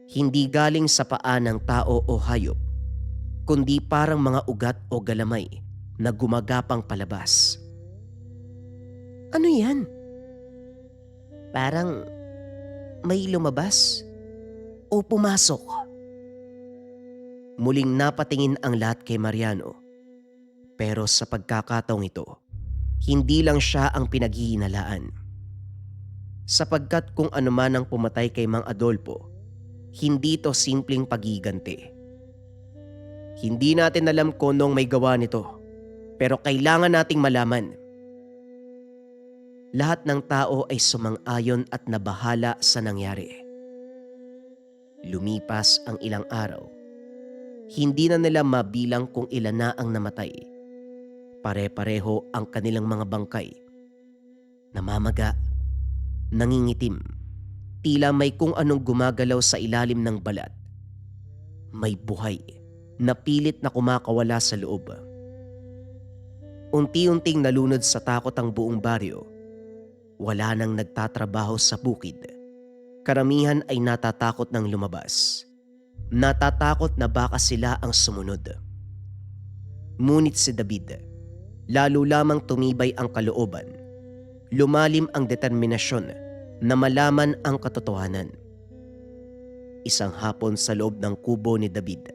Hindi galing sa paa ng tao o hayop, kundi parang mga ugat o galamay na gumagapang palabas. Ano yan? Parang may lumabas o pumasok. Muling napatingin ang lahat kay Mariano. Pero sa pagkakataong ito, Hindi lang siya ang pinaghihinalaan. Sapagkat kung ano man ang pumatay kay Mang Adolfo, hindi to simpleng pagiganti. Hindi natin alam kung anong may gawa nito, pero kailangan nating malaman. Lahat ng tao ay sumang-ayon at nabahala sa nangyari. Lumipas ang ilang araw. Hindi na nila mabilang kung ilan na ang namatay. Pare-pareho ang kanilang mga bangkay. Namamaga, nangingitim, tila may kung anong gumagalaw sa ilalim ng balat. May buhay na pilit na kumakawala sa loob. Unti-unting nalunod sa takot ang buong baryo. Wala nang nagtatrabaho sa bukid. Karamihan ay natatakot ng lumabas. Natatakot na baka sila ang sumunod. Ngunit si David, lalo lamang tumibay ang kalooban. Lumalim ang determinasyon na malaman ang katotohanan. Isang hapon sa loob ng kubo ni David,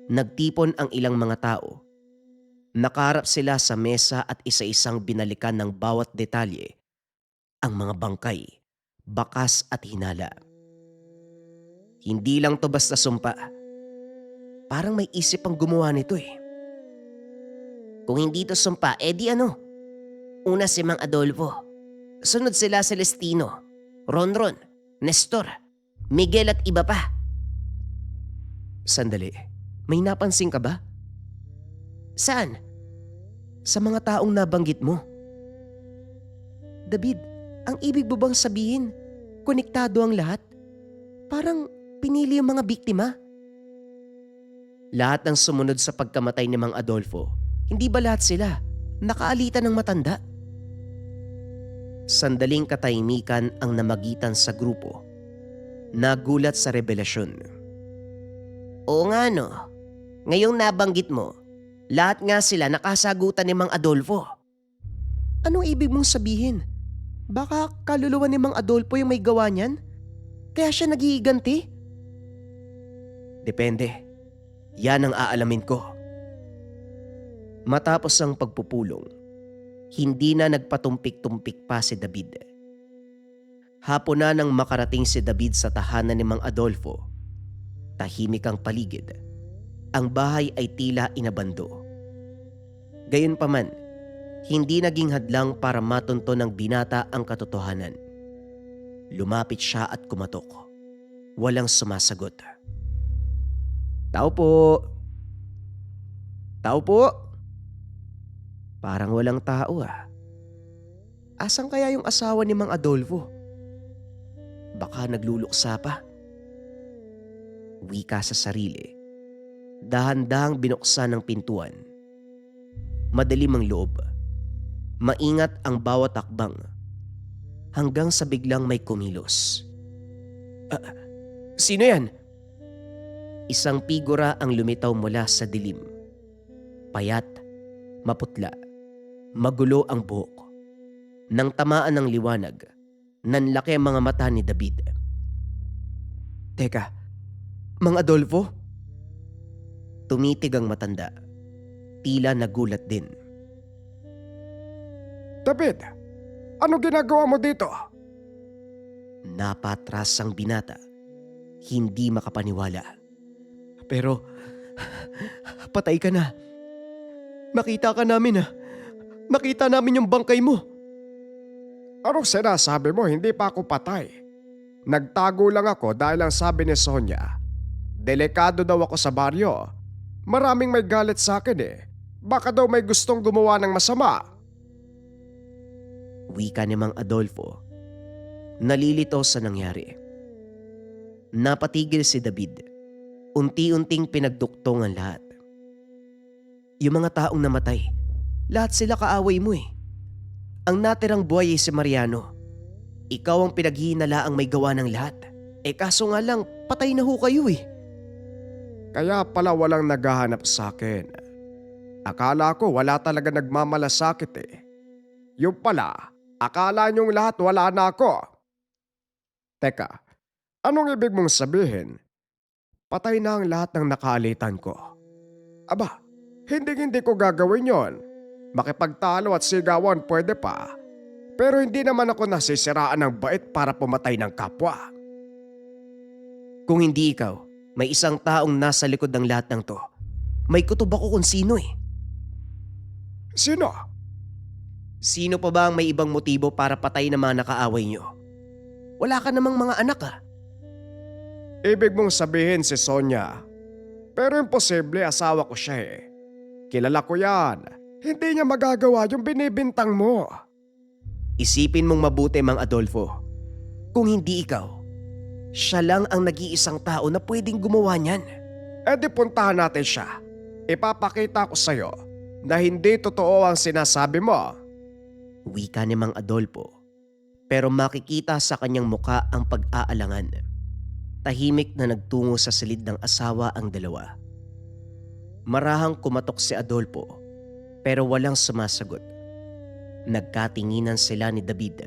nagtipon ang ilang mga tao. Nakaharap sila sa mesa at isa-isang binalikan ng bawat detalye ang mga bangkay, bakas at hinala. Hindi lang to basta sumpa. Parang may isip ang gumawa nito eh. Kung hindi to sumpa, edi ano? Una si Mang Adolfo. Sunod sila Celestino, Ronron, Nestor, Miguel at iba pa. Sandali, may napansin ka ba? Saan? Sa mga taong nabanggit mo. David, ang ibig mo bang sabihin, konektado ang lahat? Parang pinili yung mga biktima. Lahat ng sumunod sa pagkamatay ni Mang Adolfo, hindi ba lahat sila nakaalitan ng matanda? Sandaling katahimikan ang namagitan sa grupo. Nagulat sa revelasyon. Oo nga no, ngayong nabanggit mo, lahat nga sila nakasagutan ni Mang Adolfo. Anong ibig mong sabihin? Baka kaluluwa ni Mang Adolfo yung may gawa niyan? Kaya siya naghihiganti? Depende. Yan ang aalamin ko. Matapos ang pagpupulong, hindi na nagpatumpik-tumpik pa si David. Hapon na nang makarating si David sa tahanan ni Mang Adolfo. Tahimik ang paligid. Ang bahay ay tila inabando. Gayunpaman, hindi naging hadlang para matunto ng binata ang katotohanan. Lumapit siya at kumatok. Walang sumasagot. Tao po. Tao po. Parang walang tao ah. Asan kaya yung asawa ni Mang Adolfo? Baka nagluluksa pa. Wika sa sarili. Dahan-dahang binuksan ng pintuan. Madilim ang loob. Maingat ang bawat akbang. Hanggang sa biglang may kumilos. Sino yan? Isang figura ang lumitaw mula sa dilim. Payat, maputla, magulo ang buhok. Nang tamaan ng liwanag, nanlaki ang mga mata ni David. Teka, Mang Adolfo? Tumitig ang matanda. Tila nagulat din. David, ano ginagawa mo dito? Napatras ang binata. Hindi makapaniwala. Pero, patay ka na. Nakita ka namin ah. Nakita namin yung bangkay mo. Anong sinasabi mo? Hindi pa ako patay. Nagtago lang ako dahil ang sabi ni Sonia, delikado daw ako sa baryo. Maraming may galit sa akin eh. Baka daw may gustong gumawa ng masama. Wika ni Mang Adolfo. Nalilito sa nangyari. Napatigil si David. Unti-unting pinagduktong ang lahat. Yung mga taong namatay, lahat sila kaaway mo eh. Ang natirang buhay ay si Mariano. Ikaw ang pinaghihinalaang may gawa ng lahat. Kaso nga lang, patay na ho kayo eh. Kaya pala walang naghahanap sa akin. Akala ko wala talaga nagmamalasakit eh. Yung pala, akala niyong lahat wala na ako. Teka, anong ibig mong sabihin? Patay na ang lahat ng nakaalitan ko. Aba, hindi ko gagawin yon. Makipagtalo at sigawan pwede pa. Pero hindi naman ako nasisiraan ng bait para pumatay ng kapwa. Kung hindi ikaw, may isang taong nasa likod ng lahat ng to. May kutob ako kung sino eh. Sino? Sino pa ba ang may ibang motibo para patayin ang mga nakaaway nyo? Wala ka namang mga anak ah. Ibig mong sabihin si Sonia. Pero imposible, asawa ko siya eh. Kilala ko yan. Hindi niya magagawa yung binibintang mo. Isipin mong mabuti, Mang Adolfo. Kung hindi ikaw, siya lang ang nag-iisang tao na pwedeng gumawa niyan. E di puntahan natin siya. Ipapakita ko sa'yo na hindi totoo ang sinasabi mo. Wika ni Mang Adolfo. Pero makikita sa kanyang muka ang pag-aalangan. Tahimik na nagtungo sa silid ng asawa ang dalawa. Marahang kumatok si Adolfo pero walang sumasagot. Nagkatinginan sila ni David.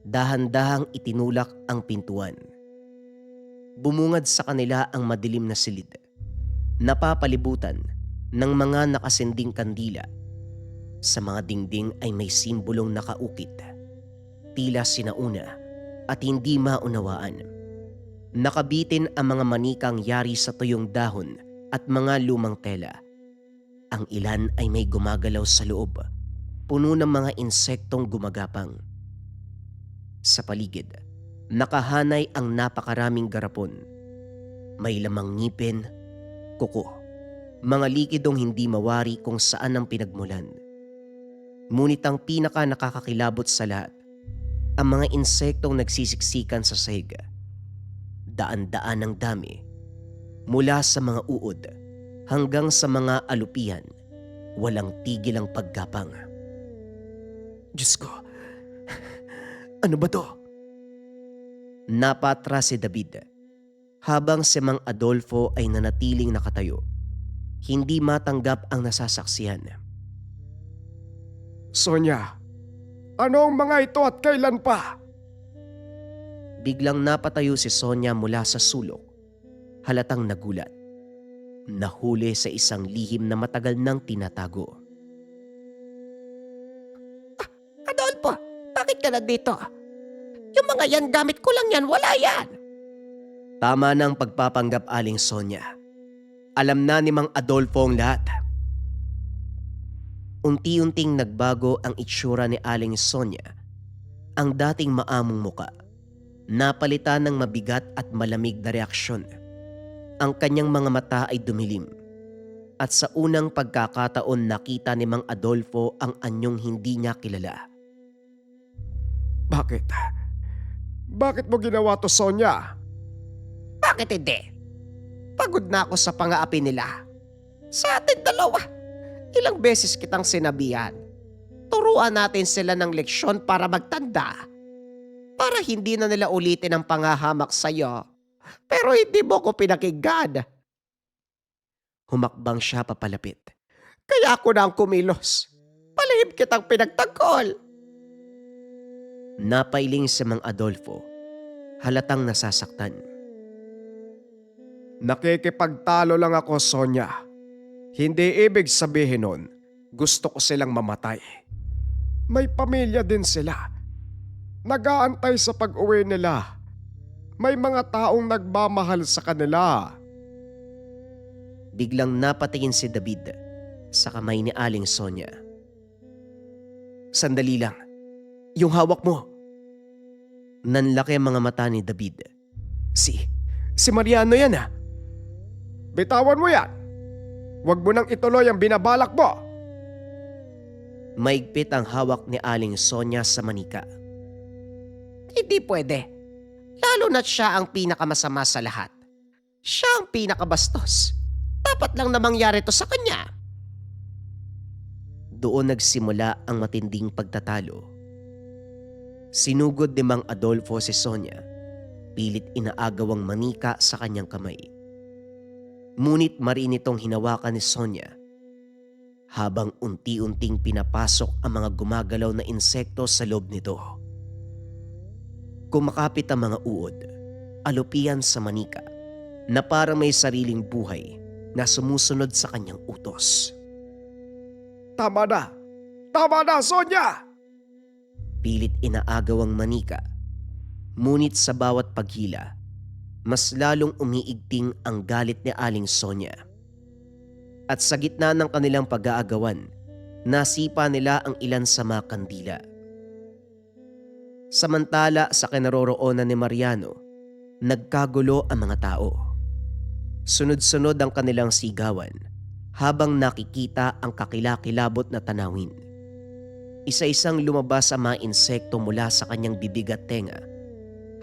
Dahan-dahang itinulak ang pintuan. Bumungad sa kanila ang madilim na silid. Napapalibutan ng mga nakasinding kandila. Sa mga dingding ay may simbolong nakaukit. Tila sinauna at hindi maunawaan. Nakabitin ang mga manikang yari sa tuyong dahon at mga lumang tela. Ang ilan ay may gumagalaw sa loob, puno ng mga insektong gumagapang. Sa paligid, nakahanay ang napakaraming garapon. May lamang ngipin, kuko, mga likidong hindi mawari kung saan ang pinagmulan. Ngunit ang pinaka nakakakilabot sa lahat, ang mga insektong nagsisiksikan sa sahig. Daan-daan ng dami, mula sa mga uod hanggang sa mga alupian, walang tigil ang paggapang. Diyos ko, ano ba to? Napatra si David habang si Mang Adolfo ay nanatiling nakatayo. Hindi matanggap ang nasasaksihan. Sonia, ano ang mga ito at kailan pa? Biglang napatayo si Sonia mula sa sulok. Halatang nagulat. Nahuli sa isang lihim na matagal nang tinatago. Adolfo, bakit ka nandito? Yung mga yan, gamit ko lang yan, wala yan. Tama ng pagpapanggap, Aling Sonia. Alam na ni Mang Adolfo ang lahat. Unti-unting nagbago ang itsura ni Aling Sonia. Ang dating maamong muka, napalitan ng mabigat at malamig na reaksyon. Ang kanyang mga mata ay dumilim. At sa unang pagkakataon nakita ni Mang Adolfo ang anyong hindi niya kilala. Bakit? Bakit mo ginawa to, Sonia? Bakit hindi? Pagod na ako sa pang-aapi nila. Sa atin dalawa, ilang beses kitang sinabihan. Turuan natin sila ng leksyon para magtanda. Para hindi na nila ulitin ang pangahamak sa'yo. Pero hindi mo ko pinakinggan. Humakbang siya papalapit. Kaya ako na ang kumilos. Palihim kitang pinagtanggol. Napailing si Mang Adolfo. Halatang nasasaktan. Nakikipagtalo lang ako, Sonia. Hindi ibig sabihin nun, gusto ko silang mamatay. May pamilya din sila. Nag-aantay sa pag-uwi nila. May mga taong nagmamahal sa kanila. Biglang napatingin si David sa kamay ni Aling Sonia. Sandali lang. Yung hawak mo. Nanlaki ang mga mata ni David. Si Mariano yan ah. Bitawan mo yan. Huwag mo nang ituloy ang binabalak mo. Maigpit ang hawak ni Aling Sonia sa manika. Hindi pwede. Lalo na't siya ang pinakamasama sa lahat. Siya ang pinakabastos. Dapat lang na mangyari to sa kanya. Doon nagsimula ang matinding pagtatalo. Sinugod ni Mang Adolfo si Sonia. Pilit inaagaw ang manika sa kanyang kamay. Ngunit mariin itong hinawakan ni Sonia habang unti-unting pinapasok ang mga gumagalaw na insekto sa loob nito. Kumakapit ang mga uod, alupian sa manika na parang may sariling buhay na sumusunod sa kanyang utos. Tama na. Tama na, Sonia! Pilit inaagaw ang manika. Ngunit sa bawat paghila, mas lalong umiigting ang galit ni Aling Sonia. At sa gitna ng kanilang pag-aagawan, nasipa nila ang ilan sa mga kandila. Samantala sa kinaroroonan ni Mariano, nagkagulo ang mga tao. Sunod-sunod ang kanilang sigawan habang nakikita ang kakilakilabot na tanawin. Isa-isang lumabas ang mga insekto mula sa kanyang bibig at tenga,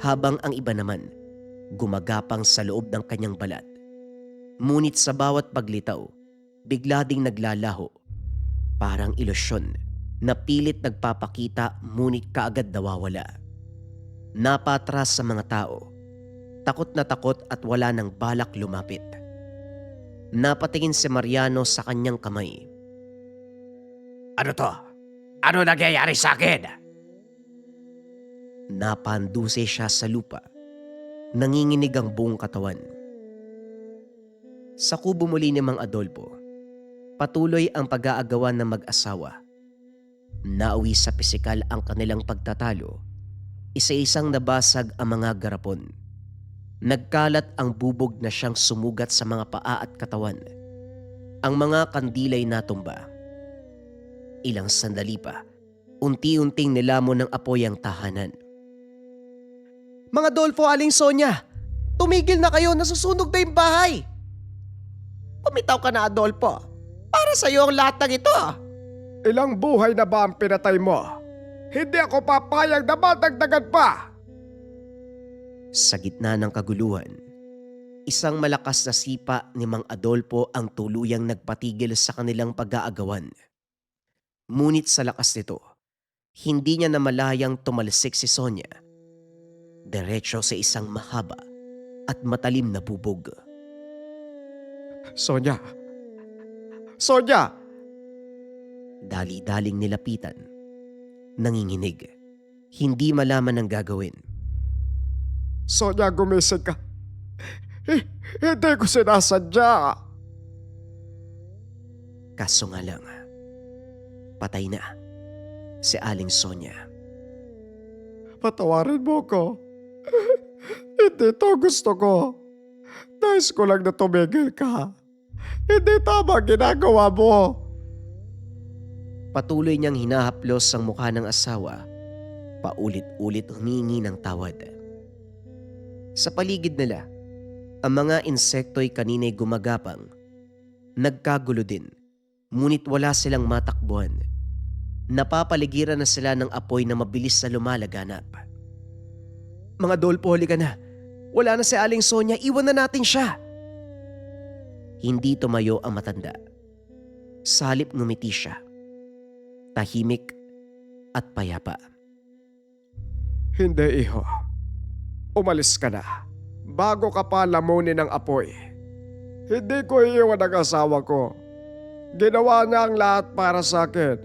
habang ang iba naman gumagapang sa loob ng kanyang balat. Ngunit sa bawat paglitaw, bigla ding naglalaho, parang ilusyon na pilit nagpapakita ngunit kaagad nawawala. Napatras sa mga tao, takot na takot at wala nang balak lumapit. Napatingin si Mariano sa kanyang kamay. Ano to? Ano nangyayari sa akin? Napanduse siya sa lupa. Nanginginig ang buong katawan. Sa kubo muli ni Mang Adolfo, patuloy ang pag-aagawan ng mag-asawa. Nauwi sa pisikal ang kanilang pagtatalo. Isa-isang nabasag ang mga garapon. Nagkalat ang bubog na siyang sumugat sa mga paa at katawan. Ang mga kandilay natumba. Ilang sandali pa, unti-unting nilamon ng apoy ang tahanan. Mga Adolfo, Aling Sonia, tumigil na kayo, nasusunog na yung bahay. Pumitaw ka na, Adolfo. Para sa'yo ang lahat ng ito. Ilang buhay na ba ang pinatay mo? Hindi ako papayag na madagdagan pa! Sa gitna ng kaguluhan, isang malakas na sipa ni Mang Adolfo ang tuluyang nagpatigil sa kanilang pag-aagawan. Ngunit sa lakas nito, hindi niya namalayang tumalsik si Sonia. Diretso sa isang mahaba at matalim na bubog. Sonia! Sonia! Dali-daling nilapitan. Nanginginig. Hindi malaman ang gagawin. Sonia, gumising ka. Hindi ko sinasadya. Kaso nga lang, patay na si Aling Sonia. Patawarin mo ko. Hindi to gusto ko. Nais ko lang na tumigil ka. Hindi tama ginagawa mo. Patuloy niyang hinahaplos ang mukha ng asawa. Paulit-ulit humingi ng tawad. Sa paligid nila, ang mga insekto'y kanina'y gumagapang. Nagkagulo din, ngunit wala silang matakbuhan. Napapaligiran na sila ng apoy na mabilis na lumalaganap. Mga Adolfo, halika na. Wala na si Aling Sonia, iwan na natin siya. Hindi tumayo ang matanda. Sa halip ngumiti siya. Tahimik at payapa. Hindi, iho. Umalis ka na. Bago ka pa lamunin ng apoy. Hindi ko iiwan ang asawa ko. Ginawa niya ang lahat para sa akin.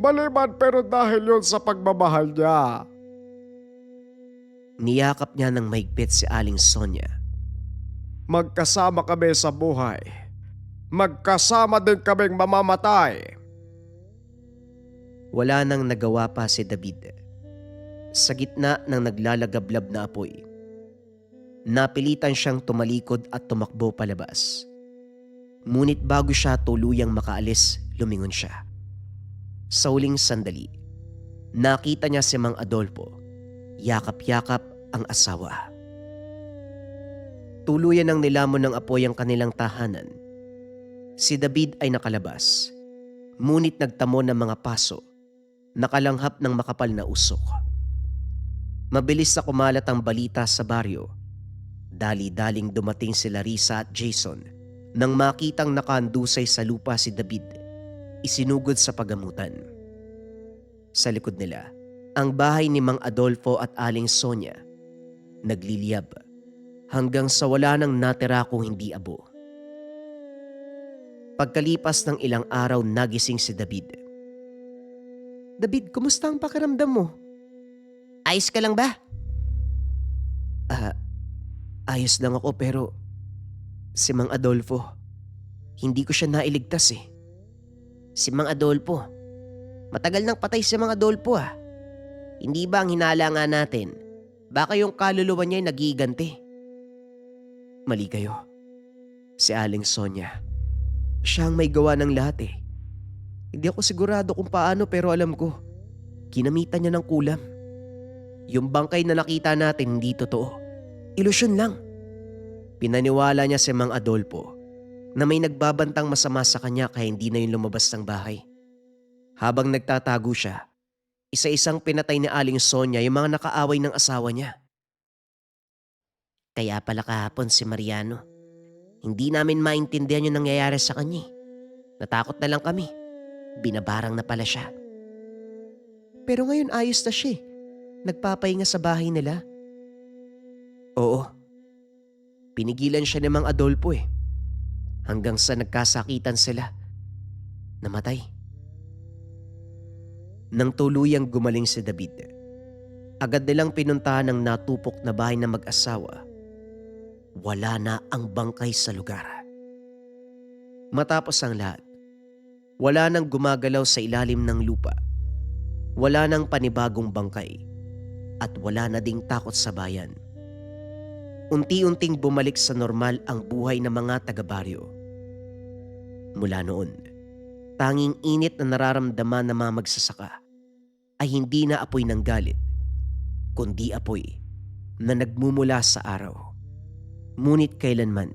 Maliban pero dahil yun sa pagmamahal niya. Niyakap niya ng mahigpit si Aling Sonia. Magkasama kami sa buhay. Magkasama din kaming mamamatay. Wala nang nagawa pa si David. Sa gitna ng naglalagablab na apoy, napilitan siyang tumalikod at tumakbo palabas. Ngunit bago siya tuluyang makaalis, lumingon siya. Sa huling sandali, nakita niya si Mang Adolfo. Yakap-yakap ang asawa. Tuluyan ng nilamon ng apoy ang kanilang tahanan. Si David ay nakalabas, ngunit nagtamo ng mga paso, nakalanghap ng makapal na usok. Mabilis na kumalat ang balita sa baryo. Dali-daling dumating sila Risa at Jason. Nang makitang nakaandusay sa lupa si David, isinugod sa pagamutan. Sa likod nila, ang bahay ni Mang Adolfo at Aling Sonia, nagliliyab hanggang sa wala nang natira kung hindi abo. Pagkalipas ng ilang araw, nagising si David. David, kumusta ang pakiramdam mo? Ayos ka lang ba? Ayos lang ako pero si Mang Adolfo, hindi ko siya nailigtas eh. Si Mang Adolfo, Matagal nang patay si Mang Adolfo ah. Hindi ba ang hinala nga natin, baka yung kaluluwa niya ay nagiganti? Mali kayo. Si Aling Sonia. Siya ang may gawa ng lahat eh. Hindi ako sigurado kung paano pero alam ko, kinamitan niya ng kulam. Yung bangkay na nakita natin hindi totoo. Ilusyon lang. Pinaniwala niya si Mang Adolfo na may nagbabantang masama sa kanya kaya hindi na yung lumabas ng bahay. Habang nagtatago siya, isa-isang pinatay ni Aling Sonia yung mga nakaaway ng asawa niya. Kaya pala kahapon si Mariano. Hindi namin maintindihan yung nangyayari sa kanya. Natakot na lang kami. Binabarang na pala siya. Pero ngayon ayos na siya. Nagpapahinga sa bahay nila. Oo. Pinigilan siya ni Mang Adolfo eh. Hanggang sa nagkasakitan sila. Namatay. Nang tuluyang gumaling si David, agad nilang pinuntahan ang natupok na bahay ng mag-asawa. Wala na ang bangkay sa lugar. Matapos ang lahat, wala nang gumagalaw sa ilalim ng lupa. Wala nang panibagong bangkay. At wala na ding takot sa bayan. Unti-unting bumalik sa normal ang buhay ng mga taga-baryo. Mula noon, tanging init na nararamdaman ng mga magsasaka ay hindi na apoy ng galit, kundi apoy na nagmumula sa araw. Ngunit kailanman,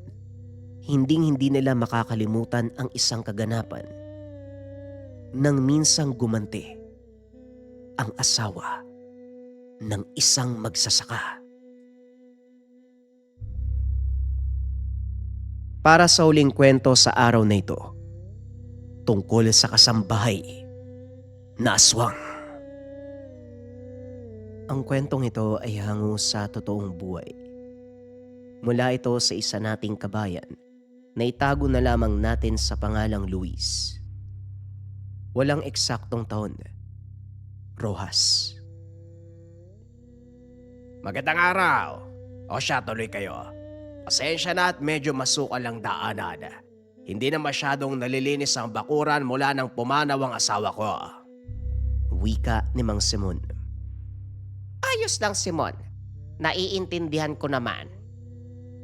hinding-hindi nila makakalimutan ang isang kaganapan nang minsang gumanti ang asawa ng isang magsasaka. Para sa huling kwento sa araw na ito, tungkol sa kasambahay na aswang. Ang kwentong ito ay hango sa totoong buhay. Mula ito sa isa nating kabayan na itago na lamang natin sa pangalang Luis. Walang eksaktong taon. Rojas. Magandang araw. O siya, tuloy kayo. Pasensya na at medyo masukal ang daanan. Hindi na masyadong nalilinis ang bakuran mula nang pumanaw ang asawa ko. Wika ni Mang Simon. Ayos lang, Simon. Naiintindihan ko naman.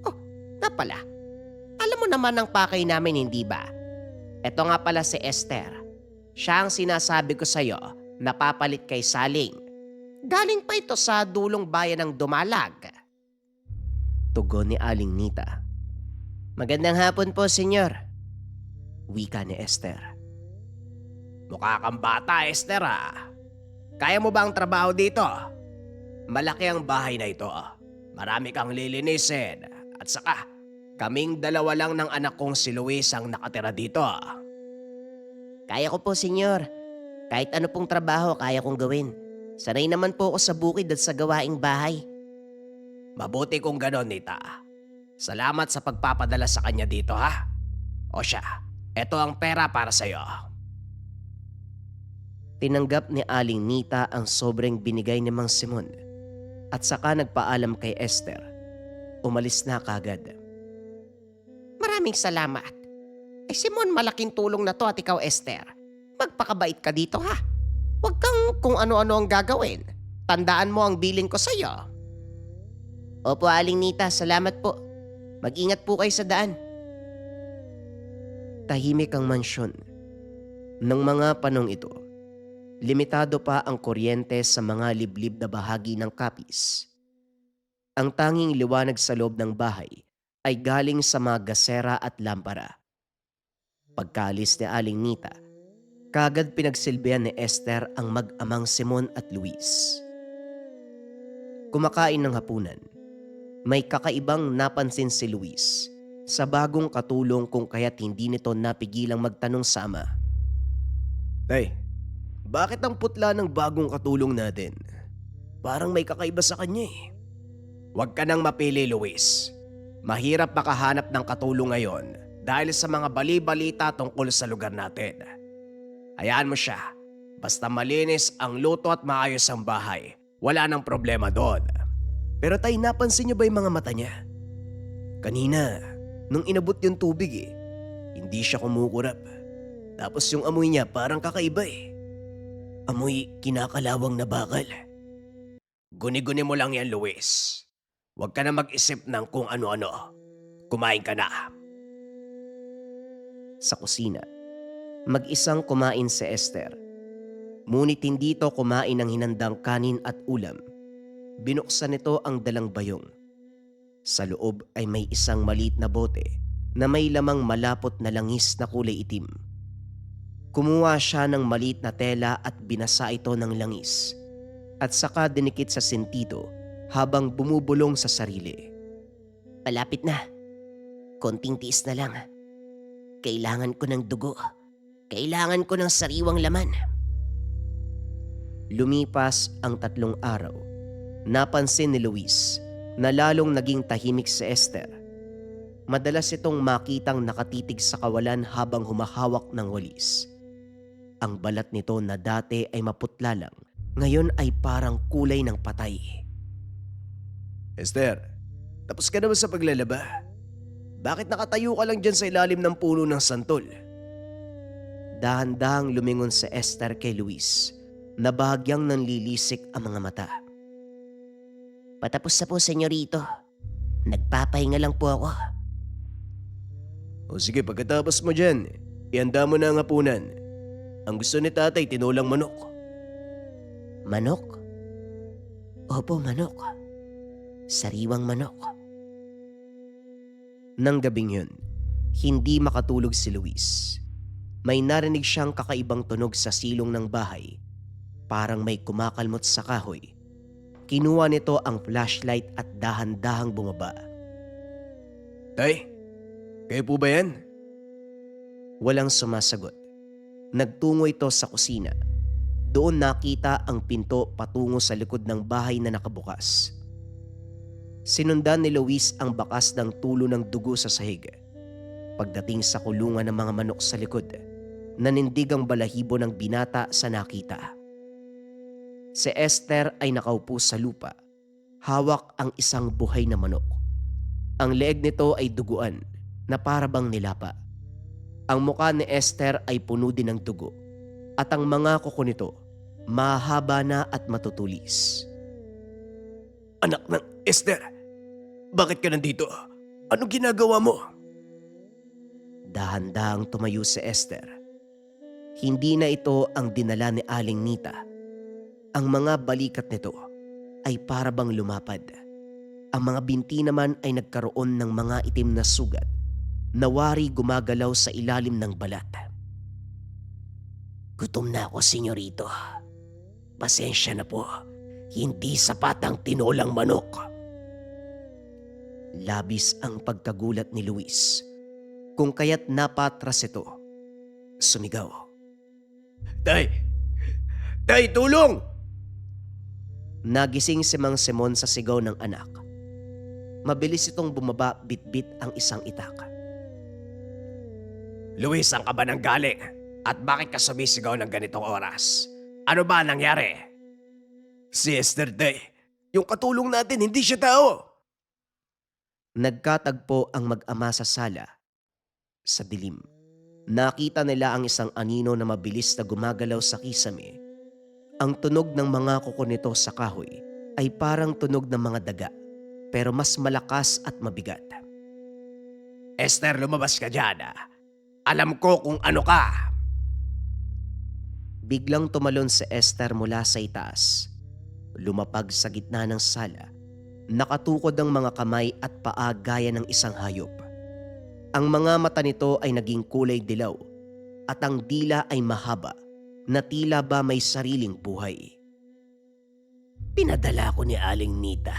Oh, nga pala. Alam mo naman ang pakay namin, hindi ba? Ito nga pala si Esther. Siya ang sinasabi ko sa'yo na papalit kay Saling. Galing pa ito sa dulong bayan ng Dumalag. Tugon ni Aling Nita. Magandang hapon po, senyor. Wika ni Esther. Mukha kang bata, Esther ah. Kaya mo ba ang trabaho dito? Malaki ang bahay na ito. Marami kang lilinisin. At saka, kaming dalawa lang ng anak kong si Luis ang nakatira dito. Kaya ko po, senyor. Kahit ano pong trabaho, kaya kong gawin. Sanay naman po ako sa bukid at sa gawaing bahay. Mabuti kung ganon, Nita. Salamat sa pagpapadala sa kanya dito, ha? O siya, eto ang pera para sa'yo. Tinanggap ni Aling Nita ang sobrang binigay ni Mang Simon at saka nagpaalam kay Esther. Umalis na kagad. Maraming salamat. Simon, malaking tulong na to at ikaw, Esther. Magpakabait ka dito, ha? Huwag kang kung ano-ano ang gagawin. Tandaan mo ang bilin ko sa'yo. Opo, Aling Nita, salamat po. Mag-ingat po kayo sa daan. Tahimik ang mansyon. Nang mga panong ito, limitado pa ang kuryente sa mga liblib na bahagi ng Capiz. Ang tanging liwanag sa loob ng bahay ay galing sa mga gasera at lampara. Pagkaalis ni Aling Nita, kagad pinagsilbihan ni Esther ang mag-amang Simon at Luis. Kumakain ng hapunan. May kakaibang napansin si Luis sa bagong katulong kung kaya't hindi nito napigilang magtanong sa ama. Tay, bakit ang putla ng bagong katulong natin? Parang may kakaiba sa kanya eh. Huwag ka nang mapili, Luis. Mahirap makahanap ng katulong ngayon dahil sa mga bali-balita tungkol sa lugar natin. Hayaan mo siya. Basta malinis ang luto at maayos ang bahay. Wala nang problema doon. Pero tay, napansin niyo ba yung mga mata niya? Kanina, nung inabot yung tubig hindi siya kumukurap. Tapos yung amoy niya parang kakaiba eh. Amoy kinakalawang na bakal. Guni-guni mo lang yan, Luis. Huwag ka na mag-isip ng kung ano-ano. Kumain ka na. Sa kusina, mag-isang kumain si Esther. Ngunit hindi ito kumain ng hinandang kanin at ulam. Binuksan nito ang dalang bayong. Sa loob ay may isang maliit na bote na may lamang malapot na langis na kulay itim. Kumuha siya ng maliit na tela at binasa ito ng langis at saka dinikit sa sentido habang bumubulong sa sarili. Malapit na. Konting tiis na lang. Kailangan ko ng dugo. Kailangan ko ng sariwang laman. Lumipas ang 3 araw. Napansin ni Luis na lalong naging tahimik si Esther. Madalas itong makitang nakatitig sa kawalan habang humahawak ng walis. Ang balat nito na dati ay maputla lang, ngayon ay parang kulay ng patay. Esther, tapos ka na ba sa paglalaba? Bakit nakatayo ka lang dyan sa ilalim ng puno ng santol? Dahan-dahang lumingon si Esther kay Luis na bahagyang nanlilisik ang mga mata. Patapos na po, senyorito. Nagpapahinga lang po ako. O sige, pagkatapos mo dyan, ihanda mo na ang hapunan. Ang gusto ni tatay, tinolang manok. Manok? Opo, manok. Sariwang manok. Nang gabing yun, hindi makatulog si Luis. May narinig siyang kakaibang tunog sa silong ng bahay. Parang may kumakalmot sa kahoy. Kinuha nito ang flashlight at dahan-dahang bumaba. Tay, kayo po ba yan? Walang sumasagot. Nagtungo ito sa kusina. Doon nakita ang pinto patungo sa likod ng bahay na nakabukas. Sinundan ni Luis ang bakas ng tulo ng dugo sa sahig. Pagdating sa kulungan ng mga manok sa likod, nanindig ang balahibo ng binata sa nakita. Si Esther ay nakaupo sa lupa. Hawak ang isang buhay na manok. Ang leeg nito ay duguan na para bang nilapa. Ang mukha ni Esther ay puno din ng dugo at ang mga kuko nito mahaba na at matutulis. Anak ng Esther, bakit ka nandito? Anong ginagawa mo? Dahan-dahang tumayo si Esther. Hindi na ito ang dinala ni Aling Nita. Ang mga balikat nito ay para bang lumapad. Ang mga binti naman ay nagkaroon ng mga itim na sugat na wari gumagalaw sa ilalim ng balat. Gutom na ako, senyorito. Pasensya na po. Hindi sapat ang tinolang manok. Labis ang pagkagulat ni Luis. Kung kaya't napatras ito. Sumigaw. Tay! Tay, tulong! Nagising si Mang Simon sa sigaw ng anak. Mabilis itong bumaba, bitbit ang isang itak. Luis, saan ka ba nang galing? At bakit ka sumisigaw ng ganitong oras? Ano ba nangyari? Si Esther, Tay. Yung katulong natin, hindi siya tao. Nagkatagpo ang mag-ama sa sala. Sa dilim, nakita nila ang isang anino na mabilis na gumagalaw sa kisame. Ang tunog ng mga kuko nito sa kahoy ay parang tunog ng mga daga, pero mas malakas at mabigat. Esther, lumabas ka dyan. Alam ko kung ano ka. Biglang tumalon si Esther mula sa itaas. Lumapag sa gitna ng sala. Nakatukod ang mga kamay at paa gaya ng isang hayop. Ang mga mata nito ay naging kulay dilaw at ang dila ay mahaba na tila ba may sariling buhay. Pinadala ko ni Aling Nita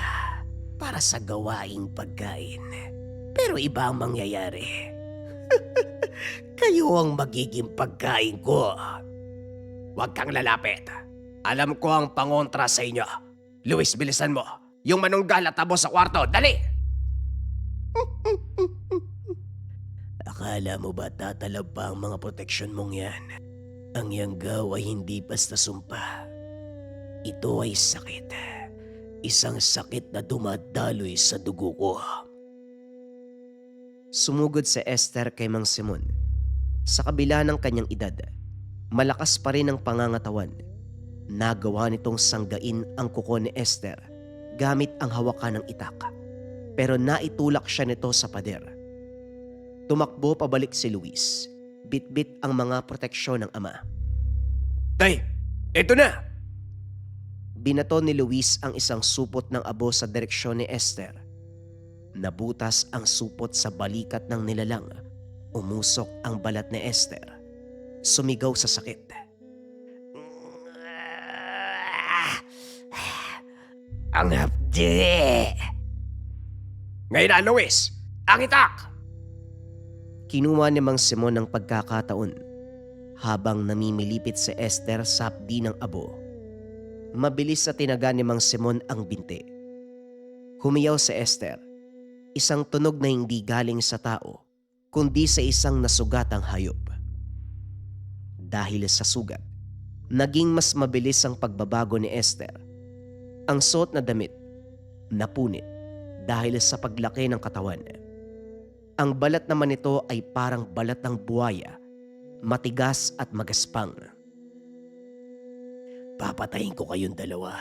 para sa gawaing pagkain. Pero iba ang mangyayari. Kayo ang magiging pagkain ko. Huwag kang lalapit. Alam ko ang pangontra sa inyo. Luis, bilisan mo. Yung manunggal at tabo sa kwarto. Dali! Akala mo ba tatalab pa ang mga proteksyon mong yan? Ang yanggaw ay hindi basta sumpa. Ito ay sakit. Isang sakit na dumadaloy sa dugo ko. Sumugod si Esther kay Mang Simon. Sa kabila ng kanyang edad, malakas pa rin ang pangangatawan. Nagawa nitong sanggain ang kuko ni Esther gamit ang hawakan ng itak, pero naitulak siya nito sa pader. Tumakbo pabalik si Luis, bitbit ang mga proteksyon ng ama. Tay, eto na! Binato ni Luis ang isang supot ng abo sa direksyon ni Esther. Nabutas ang supot sa balikat ng nilalang. Umusok ang balat ni Esther. Sumigaw sa sakit. Ang hapdi! Ngayon na, Luis! Ang itak! Kinuha ni Mang Simon ang pagkakataon habang namimilipit si Esther sa hapdi ng abo. Mabilis sa tinaga ni Mang Simon ang binti. Humiyaw si Esther, isang tunog na hindi galing sa tao, kundi sa isang nasugatang hayop. Dahil sa sugat, naging mas mabilis ang pagbabago ni Esther. Ang suot na damit, napunit dahil sa paglaki ng katawan. Ang balat naman nito ay parang balat ng buwaya, matigas at magaspang. Papatayin ko kayong dalawa.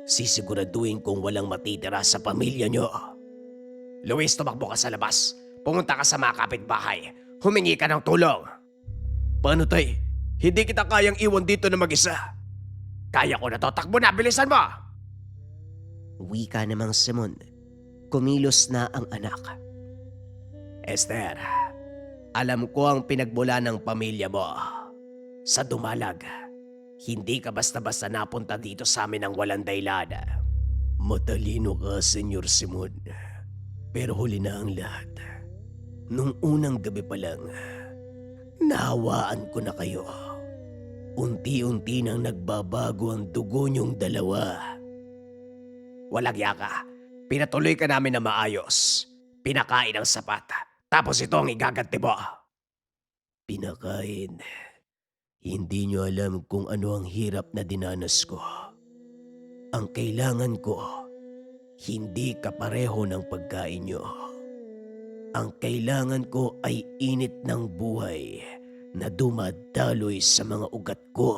Sisiguraduhin kong walang matitira sa pamilya nyo. Luis, tumakbo ka sa labas. Pumunta ka sa mga kapitbahay. Humingi ka ng tulong. Paano, Tay? Hindi kita kayang iwan dito na mag-isa. Kaya ko na to. Takbo na, bilisan mo! Wika ni Mang Simon. Kumilos na ang anak. Esther, alam ko ang pinagmula ng pamilya mo. Sa dumalag, hindi ka basta-basta napunta dito sa amin ng walang dahilan. Matalino ka, Senyor Simon. Pero huli na ang lahat. Nung unang gabi pa lang, nahawaan ko na kayo. Unti-unti nang nagbabago ang dugo niyong dalawa. Walang yaka. Pinatuloy ka namin na maayos. Pinakain ng sapat. Tapos ito ang igaganti mo. Pinakain. Hindi niyo alam kung ano ang hirap na dinanas ko. Ang kailangan ko, hindi kapareho ng pagkain niyo. Ang kailangan ko ay init ng buhay na dumadaloy sa mga ugat ko.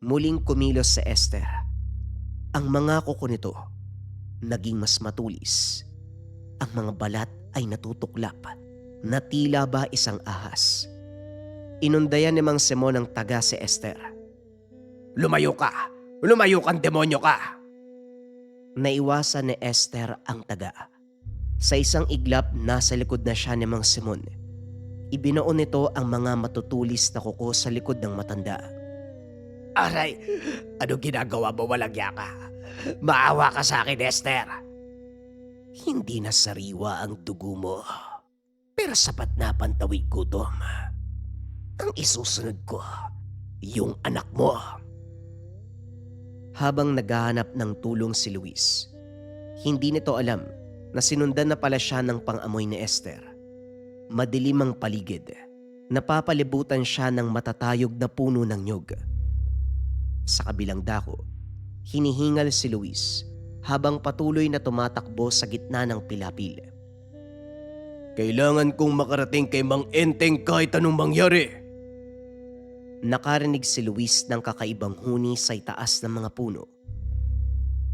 Muling kumilos si Esther. Ang mga kuko nito naging mas matulis. Ang mga balat ay natutuklap na tila ba isang ahas. Inundayan ni Mang Simon ng taga si Esther. Lumayo ka! Lumayo kang demonyo ka! Naiwasan ni Esther ang taga. Sa isang iglap, nasa likod na siya ni Mang Simon. Ibinoon nito ang mga matutulis na kuko sa likod ng matanda. Aray! Anong ginagawa mo, walang yaka? Maawa ka sa akin, Esther. Hindi na sariwa ang dugo mo, pero sapat na pantawid gutom. Ang isusunod ko, yung anak mo. Habang naghahanap ng tulong si Luis, hindi nito alam na sinundan na pala siya ng pang-amoy ni Esther. Madilim ang paligid. Napapalibutan siya ng matatayog na puno ng nyog. Sa kabilang dako, hinihingal si Luis habang patuloy na tumatakbo sa gitna ng pilapil. Kailangan kong makarating kay Mang Enteng kahit anong mangyari. Nakarinig si Luis ng kakaibang huni sa itaas ng mga puno.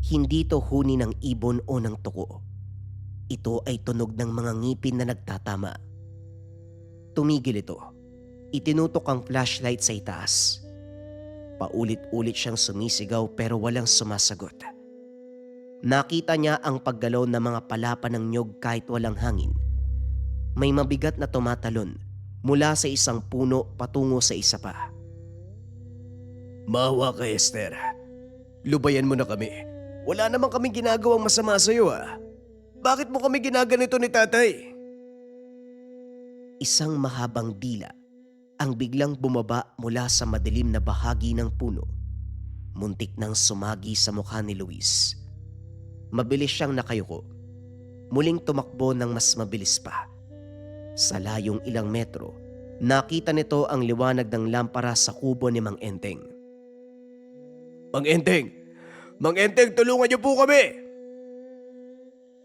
Hindi to huni ng ibon o ng tuko. Ito ay tunog ng mga ngipin na nagtatama. Tumigil ito. Itinutok ang flashlight sa itaas. Paulit-ulit siyang sumisigaw pero walang sumasagot. Nakita niya ang paggalaw ng mga palapa ng nyog kahit walang hangin. May mabigat na tumatalon mula sa isang puno patungo sa isa pa. Maawa ka, Esther. Lubayan mo na kami. Wala naman kaming ginagawang masama sa'yo, ah. Bakit mo kami ginaganito ni tatay? Isang mahabang dila ang biglang bumaba mula sa madilim na bahagi ng puno. Muntik nang sumagi sa mukha ni Luis. Mabilis siyang nakayuko. Muling tumakbo ng mas mabilis pa. Sa layong ilang metro, nakita nito ang liwanag ng lampara sa kubo ni Mang Enteng. Mang Enteng! Mang Enteng, tulungan niyo po kami!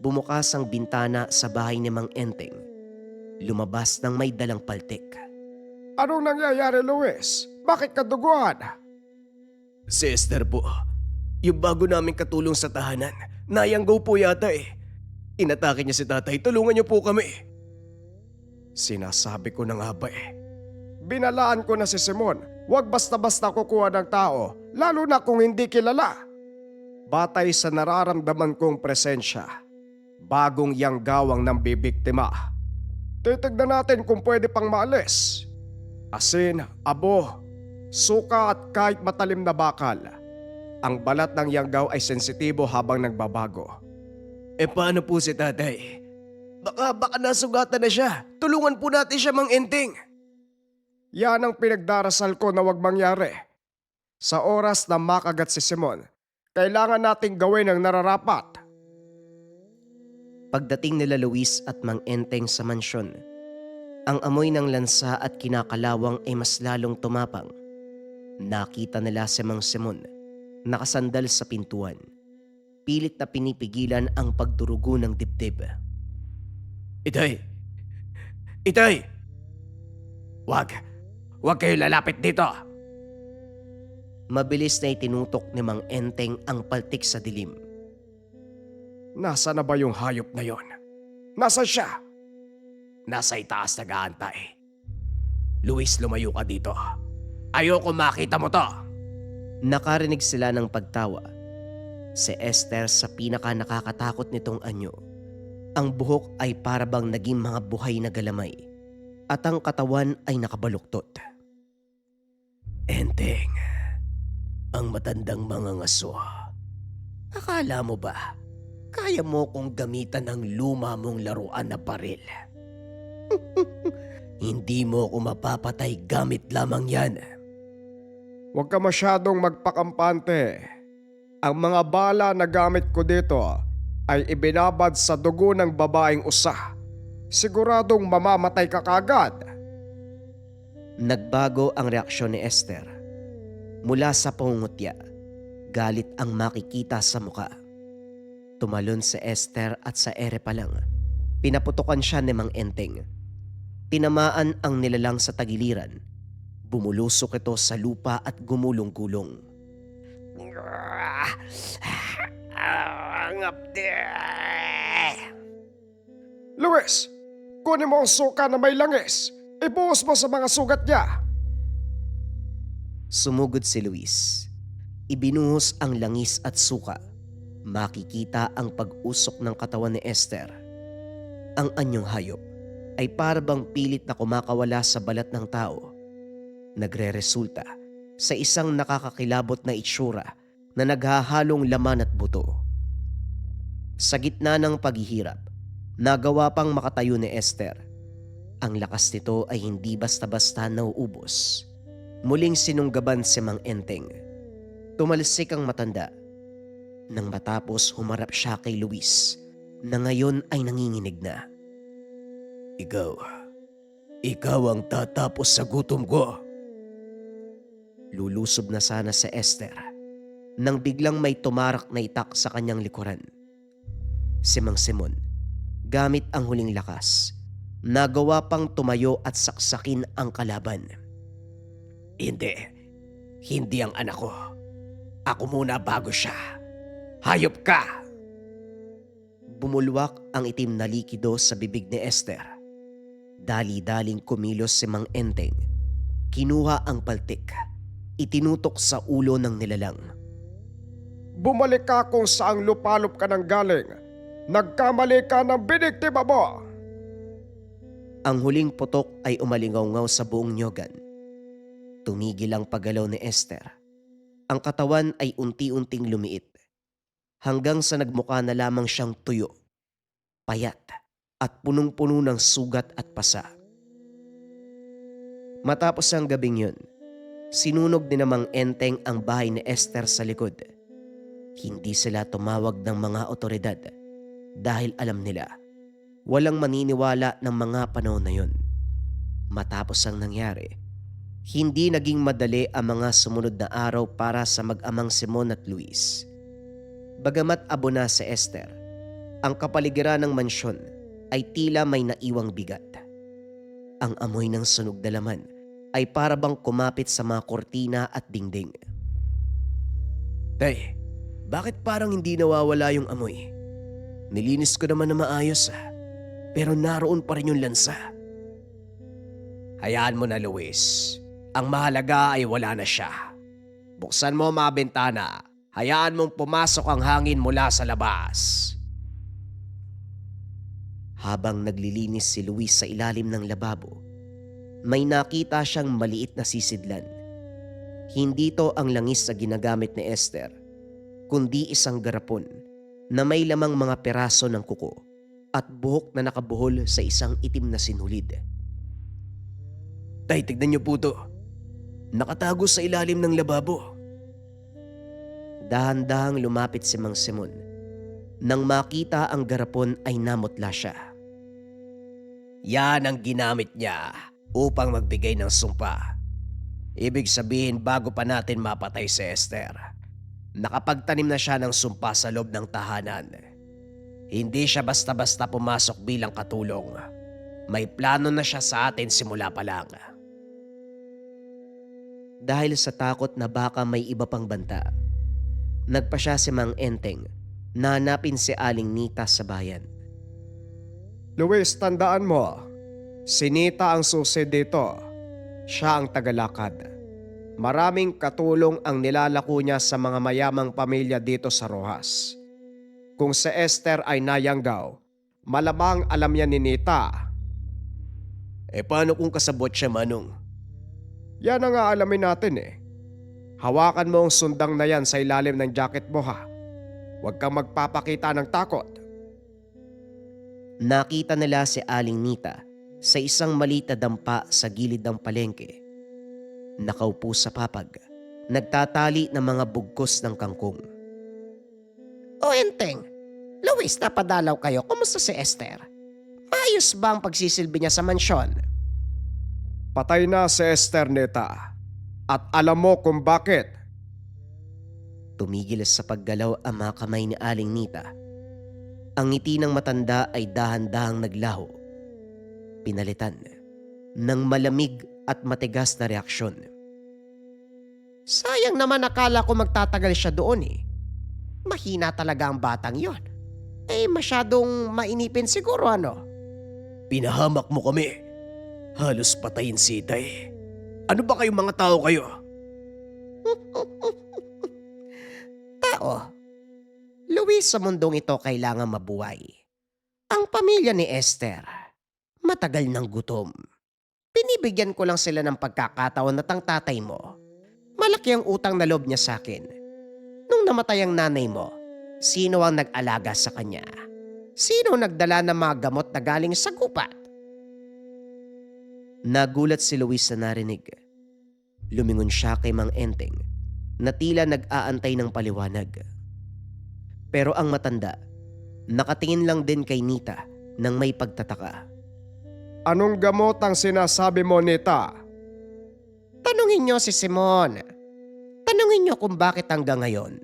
Bumukas ang bintana sa bahay ni Mang Enteng. Lumabas ng may dalang paltek. Anong nangyayari, Luis? Bakit ka duguan? Si Esther po. Yung bago namin katulong sa tahanan. Nayanggaw po yata eh. Inatake niya si tatay. Tulungan niyo po kami. Sinasabi ko na nga ba eh. Binalaan ko na si Simon, huwag basta-basta kukuha ng tao, lalo na kung hindi kilala. Batay sa nararamdaman kong presensya, bagong yanggawang ng bibiktima. Titignan natin kung pwede pang maalis. Asin, abo, suka at kahit matalim na bakal. Ang balat ng yanggaw ay sensitibo habang nagbabago. Paano po si tatay? Baka nasugatan na siya. Tulungan po natin siya, Mang Enteng. Yan ang pinagdarasal ko na wag mangyari. Sa oras na makagat si Simon, kailangan nating gawin ang nararapat. Pagdating nila Luis at Mang Enteng sa mansyon, ang amoy ng lansa at kinakalawang ay mas lalong tumapang. Nakita nila si Mang Simon, nakasandal sa pintuan. Pilit na pinipigilan ang pagdurugo ng dibdib. Itay! Itay! Huwag kayo lalapit dito! Mabilis na itinutok ni Mang Enteng ang paltik sa dilim. Nasa na ba yung hayop na yon? Nasa siya? Nasa itaas nag-aantay. Luis, lumayo ka dito. Ayoko makita mo to. Nakarinig sila ng pagtawa. Si Esther sa pinaka nakakatakot nitong anyo. Ang buhok ay parabang naging mga buhay na galamay at ang katawan ay nakabaluktot. Enteng, ang matandang mga ngaso. Akala mo ba, kaya mo kong gamitan ng luma mong laruan na baril? Hindi mo ako mapapatay gamit lamang yan. Huwag ka masyadong magpakampante. Ang mga bala na gamit ko dito ay ibinabad sa dugo ng babaeng usa. Siguradong mamamatay ka kagad. Nagbago ang reaksyon ni Esther. Mula sa pangungutya, galit ang makikita sa muka. Tumalon si Esther at sa ere pa lang, pinaputukan siya ni Mang Enteng. Tinamaan ang nilalang sa tagiliran. Bumulusok ito sa lupa at gumulong-gulong. Luis, kunin mo ang suka na may langis. Ibuhos mo sa mga sugat niya. Sumugod si Luis. Ibinuhos ang langis at suka. Makikita ang pag-usok ng katawan ni Esther. Ang anyong hayop ay parabang pilit na kumakawala sa balat ng tao. Nagre-resulta sa isang nakakakilabot na itsura na naghahalong laman at buto. Sa gitna ng paghihirap, nagawa pang makatayo ni Esther. Ang lakas nito ay hindi basta-basta nauubos. Muling sinunggaban si Mang Enteng. Tumalsik ang matanda. Nang matapos humarap siya kay Luis na ngayon ay nanginginig na. Ikaw ang tatapos sa gutom ko. Lulusob na sana si Esther nang biglang may tumarak na itak sa kanyang likuran. Si Mang Simon, gamit ang huling lakas, nagawa pang tumayo at saksakin ang kalaban. Hindi ang anak ko. Ako muna bago siya. Hayop ka! Bumulwak ang itim na likido sa bibig ni Esther. Dali-daling kumilos si Mang Enteng. Kinuha ang paltik. Itinutok sa ulo ng nilalang. Bumalik ka kung saang lupalop ka nang galing. Nagkamali ka ng biniktima mo. Ang huling putok ay umalingaw-ngaw sa buong nyogan. Tumigil ang paggalaw ni Esther. Ang katawan ay unti-unting lumiit. Hanggang sa nagmukha na lamang siyang tuyo, payat at punong-puno ng sugat at pasa. Matapos ang gabing yun, sinunog ni Mang Enteng ang bahay ni Esther sa likod. Hindi sila tumawag ng mga otoridad dahil alam nila walang maniniwala ng mga panahon na yun. Matapos ang nangyari, hindi naging madali ang mga sumunod na araw para sa mag-amang Simon at Luis. Bagamat abo na si Esther, ang kapaligiran ng mansyon ay tila may naiwang bigat. Ang amoy ng sunog na laman ay parabang kumapit sa mga kortina at dingding. Tay, bakit parang hindi nawawala yung amoy? Nilinis ko naman na maayos pero naroon pa rin yung lansa. Hayaan mo na, Luis. Ang mahalaga ay wala na siya. Buksan mo ang mga bintana. Hayaan mong pumasok ang hangin mula sa labas. Habang naglilinis si Luis sa ilalim ng lababo, may nakita siyang maliit na sisidlan. Hindi to ang langis na ginagamit ni Esther, kundi isang garapon na may lamang mga peraso ng kuko at buhok na nakabuhol sa isang itim na sinulid. Tay, tignan niyo po to. Nakatago sa ilalim ng lababo. Dahan-dahang lumapit si Mang Simon. Nang makita ang garapon ay namutla siya. Yan ang ginamit niya upang magbigay ng sumpa. Ibig sabihin bago pa natin mapatay si Esther, nakapagtanim na siya ng sumpa sa loob ng tahanan. Hindi siya basta-basta pumasok bilang katulong. May plano na siya sa atin simula pa lang. Dahil sa takot na baka may iba pang banta, nagpa siya si Mang Enteng na hanapin si Aling Nita sa bayan. Luis, tandaan mo, si Nita ang susi dito. Siya ang tagalakad. Maraming katulong ang nilalako niya sa mga mayamang pamilya dito sa Rojas. Kung si Esther ay nayanggaw, malamang alam niya ni Nita. Paano kung kasabot siya, Manong? Yan ang aalamin natin Hawakan mo ang sundang na yan sa ilalim ng jacket mo ha. Huwag kang magpapakita ng takot. Nakita nila si Aling Nita sa isang maliit na dampa sa gilid ng palengke. Nakaupo sa papag, nagtatali ng mga bugkos ng kangkong. O Enteng, Luis, napadalaw kayo. Kumusta si Esther? Maayos ba ang pagsisilbi niya sa mansyon? Patay na si Esther, Nita. At alam mo kung bakit. Tumigil sa paggalaw ang mga kamay ni Aling Nita. Ang ngiti ng matanda ay dahan-dahang naglaho. Pinalitan ng malamig at matigas na reaksyon. Sayang naman, akala ko magtatagal siya doon Mahina talaga ang batang yon. Masyadong mainipin siguro Pinahamak mo kami. Halos patayin si Itay. Ano ba kayong mga tao kayo? Tao. Luis, sa mundong ito kailangan mabuhay. Ang pamilya ni Esther, matagal ng gutom. Binibigyan ko lang sila ng pagkakataon at ang tatay mo. Malaki ang utang na loob niya sa akin. Nung namatay ang nanay mo, sino ang nag-alaga sa kanya? Sino nagdala ng mga gamot na galing sa gupat? Nagulat si Luis sa narinig. Lumingon siya kay Mang Enteng na tila nag-aantay ng paliwanag. Pero ang matanda, nakatingin lang din kay Nita nang may pagtataka. Anong gamot ang sinasabi mo, Nita? Tanungin niyo si Simon. Tanungin niyo kung bakit hanggang ngayon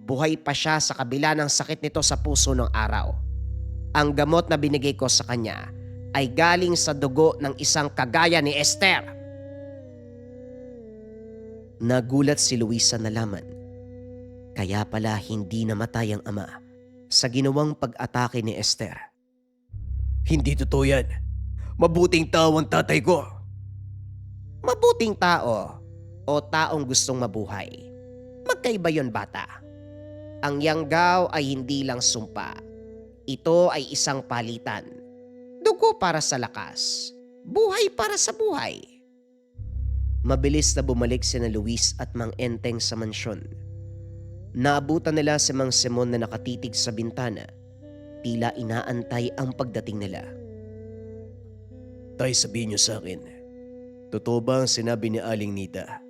buhay pa siya sa kabila ng sakit nito sa puso ng araw. Ang gamot na binigay ko sa kanya ay galing sa dugo ng isang kagaya ni Esther. Nagulat si Luis sa nalaman. Kaya pala hindi namatay ang ama sa ginawang pag-atake ni Esther. Hindi totoo yan. Mabuting tao ang tatay ko. Mabuting tao o taong gustong mabuhay. Magkaiba yon, bata. Ang yanggaw ay hindi lang sumpa. Ito ay isang palitan. Dugo para sa lakas. Buhay para sa buhay. Mabilis na bumalik sina Luis at Mang Enteng sa mansyon. Naabutan nila si Mang Simon na nakatitig sa bintana. Tila inaantay ang pagdating nila. Tay, sabihin niyo sa akin, totoo ba ang sinabi ni Aling Nita?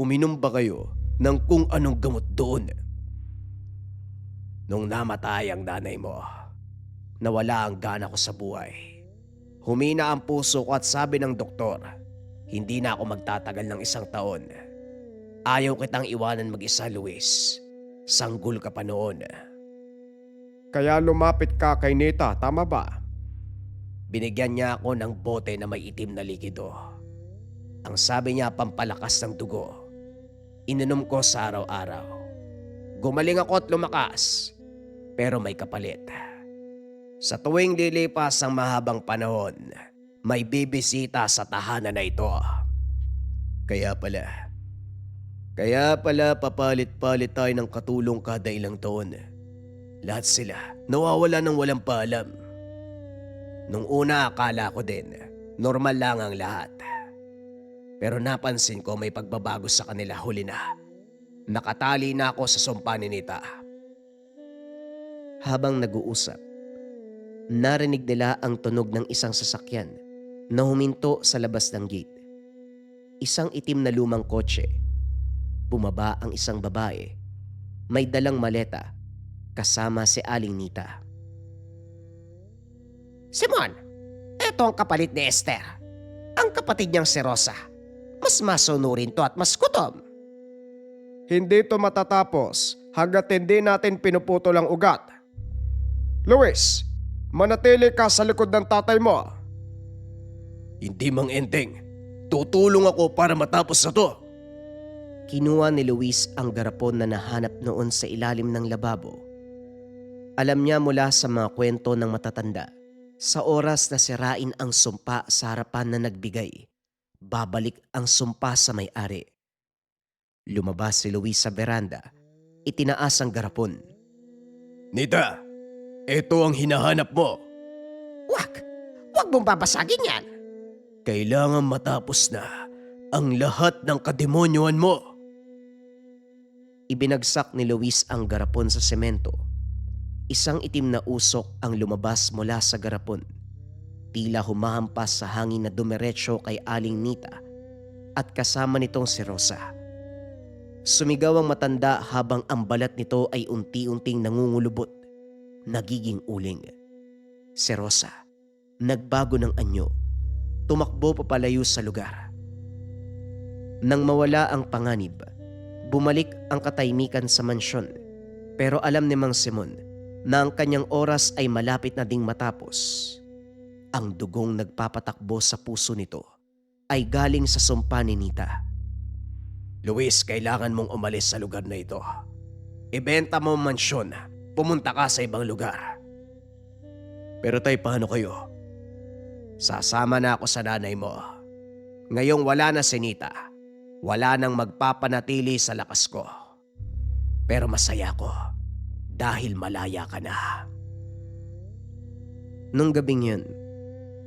Uminom ba kayo ng kung anong gamot doon? Nung namatay ang nanay mo, nawala ang gana ko sa buhay. Humina ang puso ko at sabi ng doktor, hindi na ako magtatagal ng 1 taon. Ayaw kitang iwanan mag-isa, Luis. Sanggol ka pa noon. Kaya lumapit ka kay Nita, tama ba? Binigyan niya ako ng bote na may itim na likido. Ang sabi niya, pampalakas ng dugo. Ininom ko sa araw-araw. Gumaling ako at lumakas, pero may kapalit. Sa tuwing lilipas ang mahabang panahon, may bibisita sa tahanan na ito. Kaya pala. Kaya pala papalit-palit tayo ng katulong kada ilang taon. Lahat sila nawawala ng walang paalam. Nung una akala ko din, normal lang ang lahat. Pero napansin ko may pagbabago sa kanila huli na. Nakatali na ako sa sumpa ni Nita. Habang nag-uusap, narinig nila ang tunog ng isang sasakyan na huminto sa labas ng gate. Isang itim na lumang kotse. Bumaba ang isang babae. May dalang maleta kasama si Aling Nita. Simon, eto ang kapalit ni Esther. Ang kapatid niyang si Rosa. Mas masunurin to at mas kutom. Hindi to matatapos hanggat hindi natin pinuputol ang ugat. Luis, manatili ka sa likod ng tatay mo. Hindi, Mang Enteng. Tutulong ako para matapos na to. Kinuha ni Luis ang garapon na nahanap noon sa ilalim ng lababo. Alam niya mula sa mga kwento ng matatanda, sa oras na sirain ang sumpa sa harapan na nagbigay, babalik ang sumpa sa may-ari. Lumabas si Luis sa beranda, itinaas ang garapon. Nita, ito ang hinahanap mo. Wag mong babasagin yan. Kailangan matapos na ang lahat ng kademonyohan mo. Ibinagsak ni Luis ang garapon sa semento. Isang itim na usok ang lumabas mula sa garapon. Tila humahampas sa hangin na dumiretso kay Aling Nita at kasama nitong si Rosa. Sumigaw ang matanda habang ang balat nito ay unti-unting nangungulubot, nagiging uling. Si Rosa, nagbago ng anyo, tumakbo papalayo sa lugar. Nang mawala ang panganib, bumalik ang katahimikan sa mansyon, pero alam ni Mang Simon na ang kanyang oras ay malapit na ding matapos. Ang dugong nagpapatakbo sa puso nito ay galing sa sumpa ni Nita. Luis, kailangan mong umalis sa lugar na ito. Ibenta mo ang mansyon. Pumunta ka sa ibang lugar. Pero tay, paano kayo? Sasama na ako sa nanay mo. Ngayong wala na si Nita. Wala nang magpapanatili sa lakas ko. Pero masaya ko dahil malaya ka na. Nung gabing yun,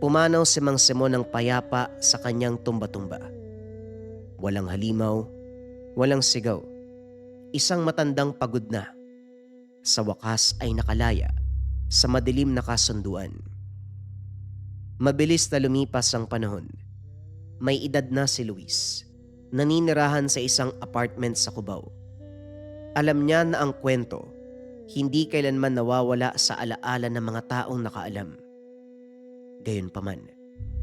pumanaw si Mang Simon ng payapa sa kanyang tumba-tumba. Walang halimaw, walang sigaw. Isang matandang pagod na. Sa wakas ay nakalaya sa madilim na kasunduan. Mabilis na lumipas ang panahon. May edad na si Luis. Naninirahan sa isang apartment sa Cubao. Alam niya na ang kwento hindi kailanman nawawala sa alaala ng mga taong nakaalam. Gayunpaman,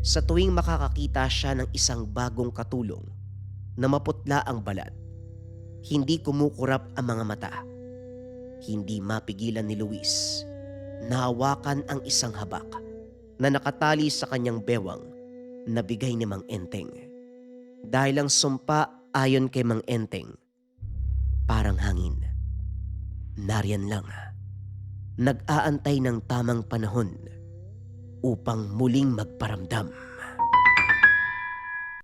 sa tuwing makakakita siya ng isang bagong katulong na maputla ang balat, hindi kumukurap ang mga mata. Hindi mapigilan ni Luis na hawakan ang isang habak na nakatali sa kanyang bewang na bigay ni Mang Enteng. Dahil ang sumpa ayon kay Mang Enteng, parang hangin. Nariyan lang, nag-aantay ng tamang panahon upang muling magparamdam.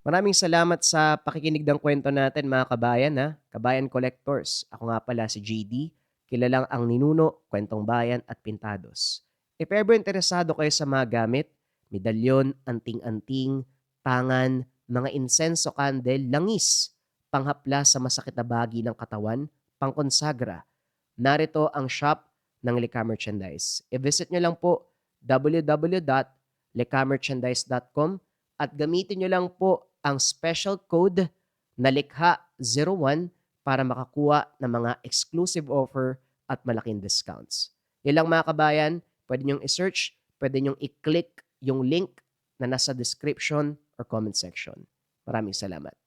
Maraming salamat sa pakikinig ng kwento natin mga kabayan, Kabayan Collectors. Ako nga pala si JD, kilalang ang ninuno, kwentong bayan at pintados. If ever interesado kayo sa mga gamit, medalyon, anting-anting, tangan, mga insenso candle, langis, panghapla sa masakit na bahagi ng katawan, pangkonsagra, narito ang shop ng Lika Merchandise. I-visit nyo lang po www.likamerchandise.com at gamitin nyo lang po ang special code na Likha01 para makakuha ng mga exclusive offer at malaking discounts. Yan lang mga kabayan, pwede nyong i-search, pwede nyong i-click yung link na nasa description or comment section. Maraming salamat.